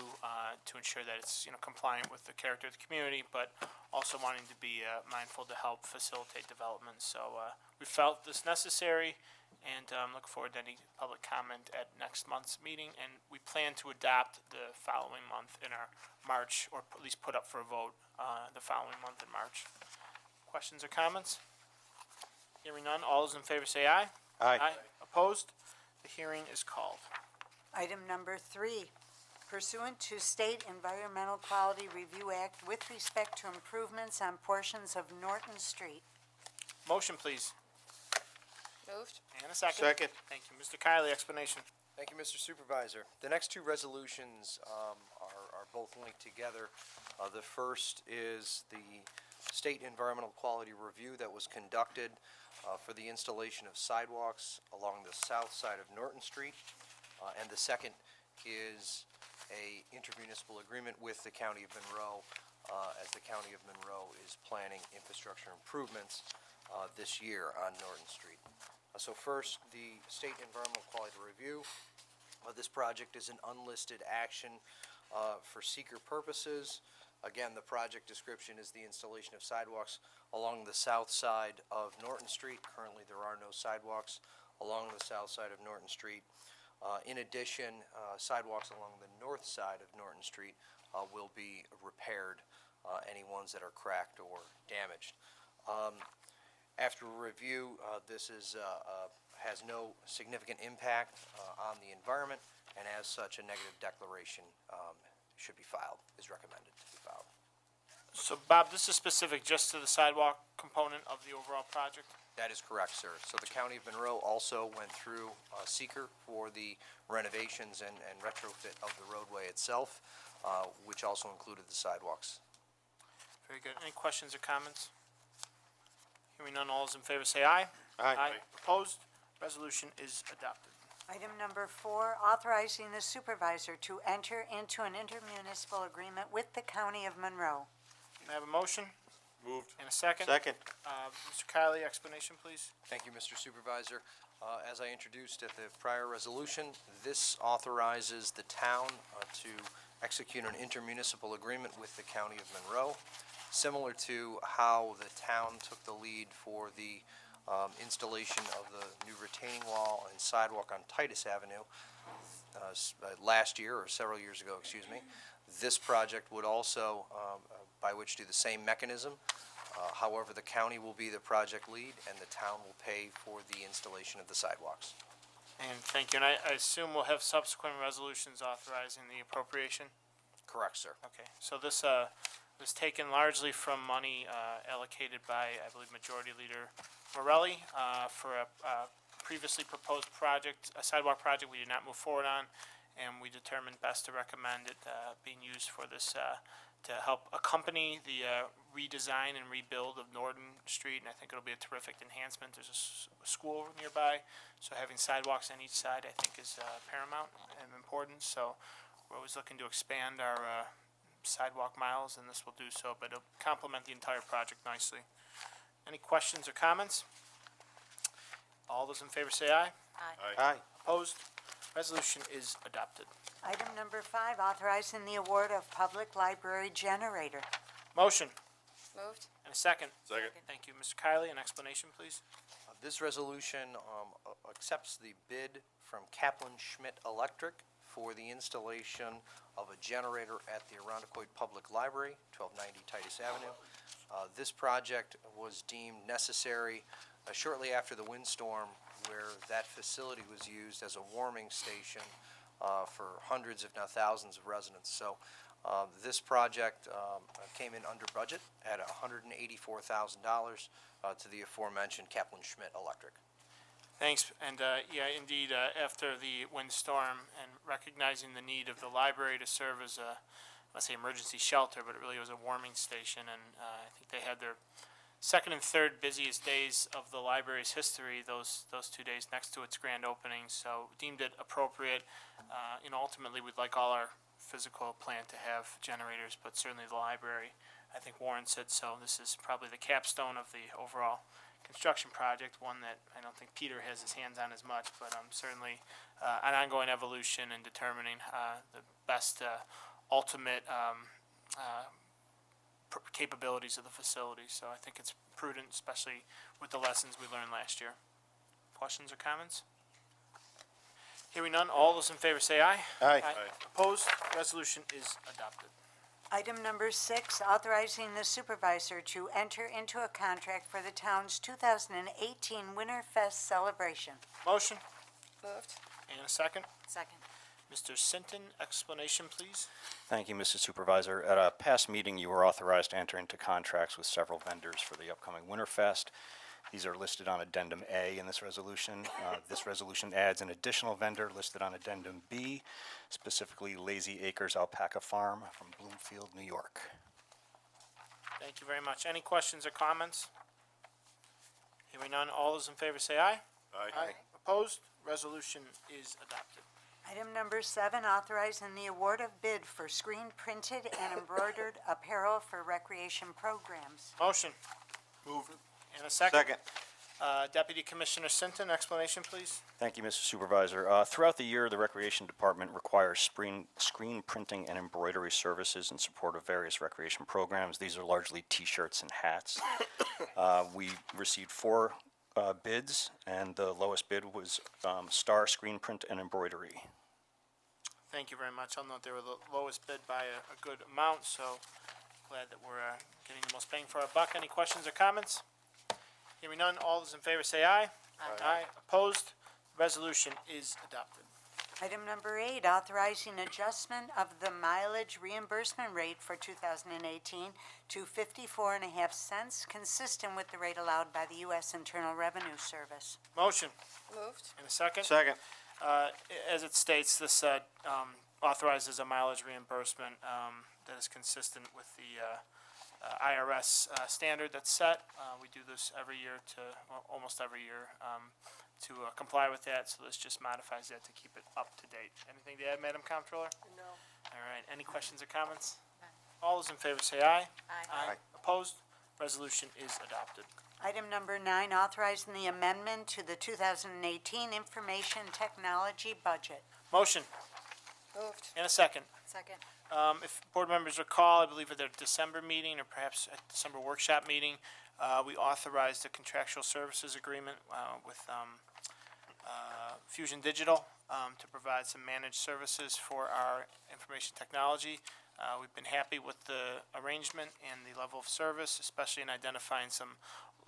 to ensure that it's compliant with the character of the community, but also wanting to be mindful to help facilitate development. So we felt this necessary, and look forward to any public comment at next month's meeting. And we plan to adopt the following month in our March, or at least put up for a vote the following month in March. Questions or comments? Hearing none, all those in favor say aye. Aye. Opposed? The hearing is called. Item number 3, pursuant to State Environmental Quality Review Act with respect to improvements on portions of Norton Street. Motion, please. Moved. And a second. Second. Thank you. Mr. Kiley, explanation. Thank you, Mr. Supervisor. The next two resolutions are both linked together. The first is the State Environmental Quality Review that was conducted for the installation of sidewalks along the south side of Norton Street. And the second is a intermunicipal agreement with the County of Monroe, as the County of Monroe is planning infrastructure improvements this year on Norton Street. So first, the State Environmental Quality Review. This project is an unlisted action for seeker purposes. Again, the project description is the installation of sidewalks along the south side of Norton Street. Currently, there are no sidewalks along the south side of Norton Street. In addition, sidewalks along the north side of Norton Street will be repaired, any ones that are cracked or damaged. After review, this has no significant impact on the environment, and as such, a negative declaration should be filed, is recommended to be filed. So Bob, this is specific just to the sidewalk component of the overall project? That is correct, sir. So the County of Monroe also went through seeker for the renovations and retrofit of the roadway itself, which also included the sidewalks. Very good. Any questions or comments? Hearing none, all those in favor say aye. Aye. Opposed? Resolution is adopted. Item number 4, authorizing the supervisor to enter into an intermunicipal agreement with the County of Monroe. May I have a motion? Moved. And a second? Second. Mr. Kylie, explanation, please. Thank you, Mr. Supervisor. As I introduced at the prior resolution, this authorizes the town to execute an intermunicipal agreement with the County of Monroe, similar to how the town took the lead for the installation of the new retaining wall and sidewalk on Titus Avenue last year, or several years ago, excuse me. This project would also, by which do the same mechanism. However, the county will be the project lead, and the town will pay for the installation of the sidewalks. And thank you. And I assume we'll have subsequent resolutions authorizing the appropriation? Correct, sir. Okay, so this was taken largely from money allocated by, I believe, Majority Leader Morelli for a previously proposed project, a sidewalk project we did not move forward on, and we determined best to recommend it being used for this, to help accompany the redesign and rebuild of Norton Street, and I think it'll be a terrific enhancement. There's a school nearby, so having sidewalks on each side, I think, is paramount and important, so we're always looking to expand our sidewalk miles, and this will do so, but it'll complement the entire project nicely. Any questions or comments? All those in favor say aye. Aye. Opposed? Resolution is adopted. Item number 5, authorizing the award of public library generator. Motion Moved. and a second. Second. Thank you. Mr. Kylie, an explanation, please. This resolution accepts the bid from Kaplan Schmidt Electric for the installation of a generator at the Arundecoit Public Library, 1290 Titus Avenue. This project was deemed necessary shortly after the windstorm, where that facility was used as a warming station for hundreds, if not thousands, of residents. So this project came in under budget at $184,000 to the aforementioned Kaplan Schmidt Electric. Thanks, and yeah, indeed, after the windstorm and recognizing the need of the library to serve as a, let's say, emergency shelter, but it really was a warming station, and I think they had their second and third busiest days of the library's history, those 2 days next to its grand opening, so deemed it appropriate. Ultimately, we'd like all our physical plant to have generators, but certainly the library, I think, warrants it, so this is probably the capstone of the overall construction project, one that I don't think Peter has his hands on as much, but certainly an ongoing evolution in determining the best ultimate capabilities of the facility. So I think it's prudent, especially with the lessons we learned last year. Questions or comments? Hearing none, all those in favor say aye. Aye. Opposed? Resolution is adopted. Item number 6, authorizing the supervisor to enter into a contract for the town's 2018 Winterfest celebration. Motion Moved. and a second. Second. Mr. Sinton, explanation, please. Thank you, Mr. Supervisor. At a past meeting, you were authorized to enter into contracts with several vendors for the upcoming Winterfest. These are listed on Addendum A in this resolution. This resolution adds an additional vendor listed on Addendum B, specifically Lazy Acres Alpaca Farm from Bloomfield, New York. Thank you very much. Any questions or comments? Hearing none, all those in favor say aye. Aye. Opposed? Resolution is adopted. Item number 7, authorizing the award of bid for screen-printed and embroidered apparel for recreation programs. Motion. Moved. And a second. Second. Deputy Commissioner Sinton, explanation, please. Thank you, Mr. Supervisor. Throughout the year, the Recreation Department requires screen printing and embroidery services in support of various recreation programs. These are largely T-shirts and hats. We received 4 bids, and the lowest bid was Star Screen Print and Embroidery. Thank you very much. I'll note they were the lowest bid by a good amount, so glad that we're getting the most bang for our buck. Any questions or comments? Hearing none, all those in favor say aye. Aye. Opposed? Resolution is adopted. Item number 8, authorizing adjustment of the mileage reimbursement rate for 2018 to 54.5 cents, consistent with the rate allowed by the U.S. Internal Revenue Service. Motion. Moved. And a second? Second. As it states, this authorizes a mileage reimbursement that is consistent with the IRS standard that's set. We do this every year almost every year to comply with that, so this just modifies that to keep it up to date. Anything to add, Madam Comptroller? No. All right, any questions or comments? All those in favor say aye. Aye. Opposed? Resolution is adopted. Item number 9, authorizing the amendment to the 2018 Information Technology Budget. Motion Moved. and a second. Second. If board members recall, I believe at their December meeting or perhaps at December workshop meeting, we authorized a contractual services agreement with Fusion Digital to provide some managed services for our information technology. We've been happy with the arrangement and the level of service, especially in identifying some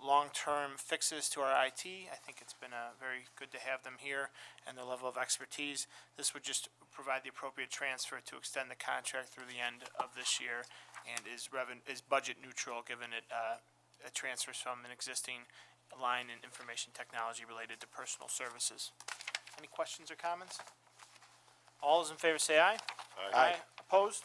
long-term fixes to our IT. I think it's been very good to have them here and their level of expertise. This would just provide the appropriate transfer to extend the contract through the end of this year and is budget neutral, given it transfers from an existing line in information technology related to personal services. Any questions or comments? All those in favor say aye. Aye. Opposed?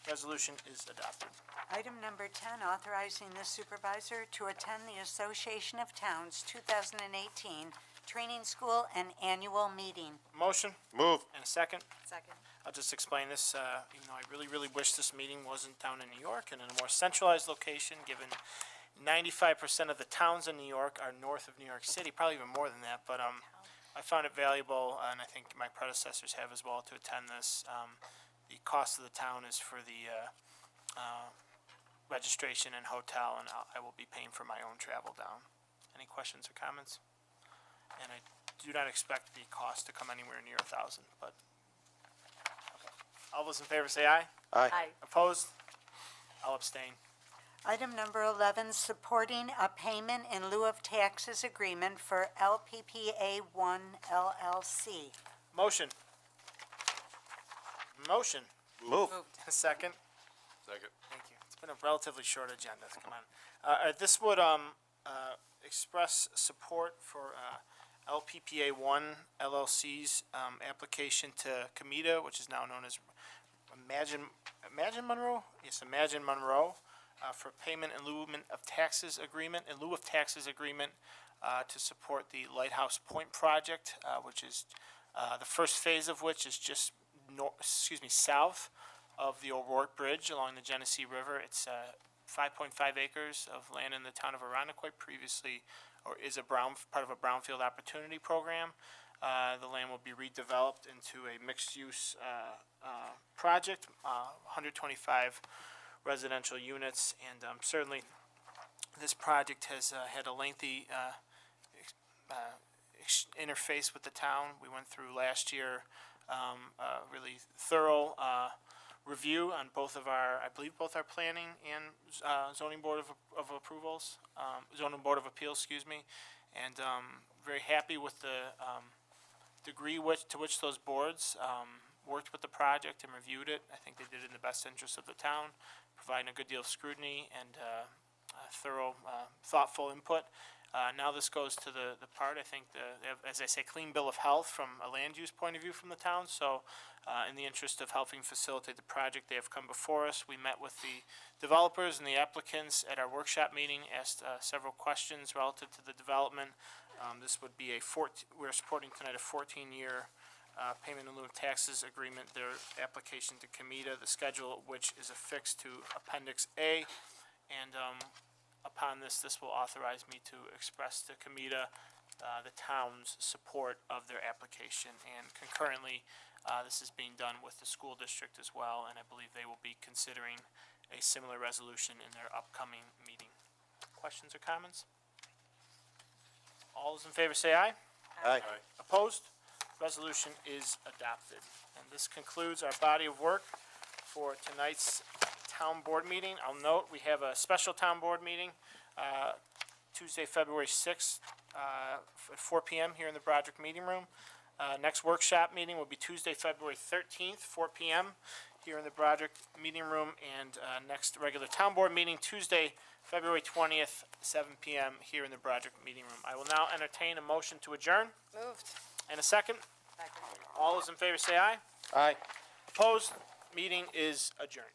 Resolution is adopted. Item number 10, authorizing the supervisor to attend the Association of Towns 2018 Training School and Annual Meeting. Motion Move. and a second. Second. I'll just explain this, even though I really wish this meeting wasn't down in New York and in a more centralized location, given 95% of the towns in New York are north of New York City, probably even more than that, but I found it valuable, and I think my predecessors have as well, to attend this. The cost of the town is for the registration and hotel, and I will be paying for my own travel down. Any questions or comments? And I do not expect the cost to come anywhere near 1,000, but, okay. All those in favor say aye. Aye. Opposed? I'll abstain. Item number 11, supporting a payment in lieu of taxes agreement for LPPA 1 LLC. Motion. Motion. Move. A second. Second. Thank you. It's been a relatively short agenda. Come on. This would express support for LPPA 1 LLC's application to Comida, which is now known as Imagine Monroe? Yes, Imagine Monroe, for payment in lieu of taxes agreement, to support the Lighthouse Point project, which is the first phase of which is just south of the O'Rourke Bridge along the Genesee River. It's 5.5 acres of land in the town of Arundequoit, previously, or is part of a brownfield opportunity program. The land will be redeveloped into a mixed-use project, 125 residential units, and certainly this project has had a lengthy interface with the town. We went through last year a really thorough review on both our planning and zoning board of approvals, zoning board of appeals, excuse me, and very happy with the degree to which those boards worked with the project and reviewed it. I think they did it in the best interest of the town, providing a good deal of scrutiny and thorough, thoughtful input. Now this goes to the part, I think, they have, as I say, clean bill of health from a land use point of view from the town. So in the interest of helping facilitate the project, they have come before us. We met with the developers and the applicants at our workshop meeting, asked several questions relative to the development. This would be we're supporting tonight a 14-year payment in lieu of taxes agreement, their application to Comida, the schedule of which is affixed to Appendix A. And upon this will authorize me to express to Comida the town's support of their application. And concurrently, this is being done with the school district as well, and I believe they will be considering a similar resolution in their upcoming meeting. Questions or comments? All those in favor say aye. Aye. Opposed? Resolution is adopted. And this concludes our body of work for tonight's town board meeting. I'll note we have a special town board meeting Tuesday, February 6th, at 4 PM here in the Broderick Meeting Room. Next workshop meeting will be Tuesday, February 13th, 4 PM here in the Broderick Meeting Room. And next regular town board meeting, Tuesday, February 20th, 7 PM here in the Broderick Meeting Room. I will now entertain a motion to adjourn. Moved. And a second. All those in favor say aye. Aye. Opposed? Meeting is adjourned.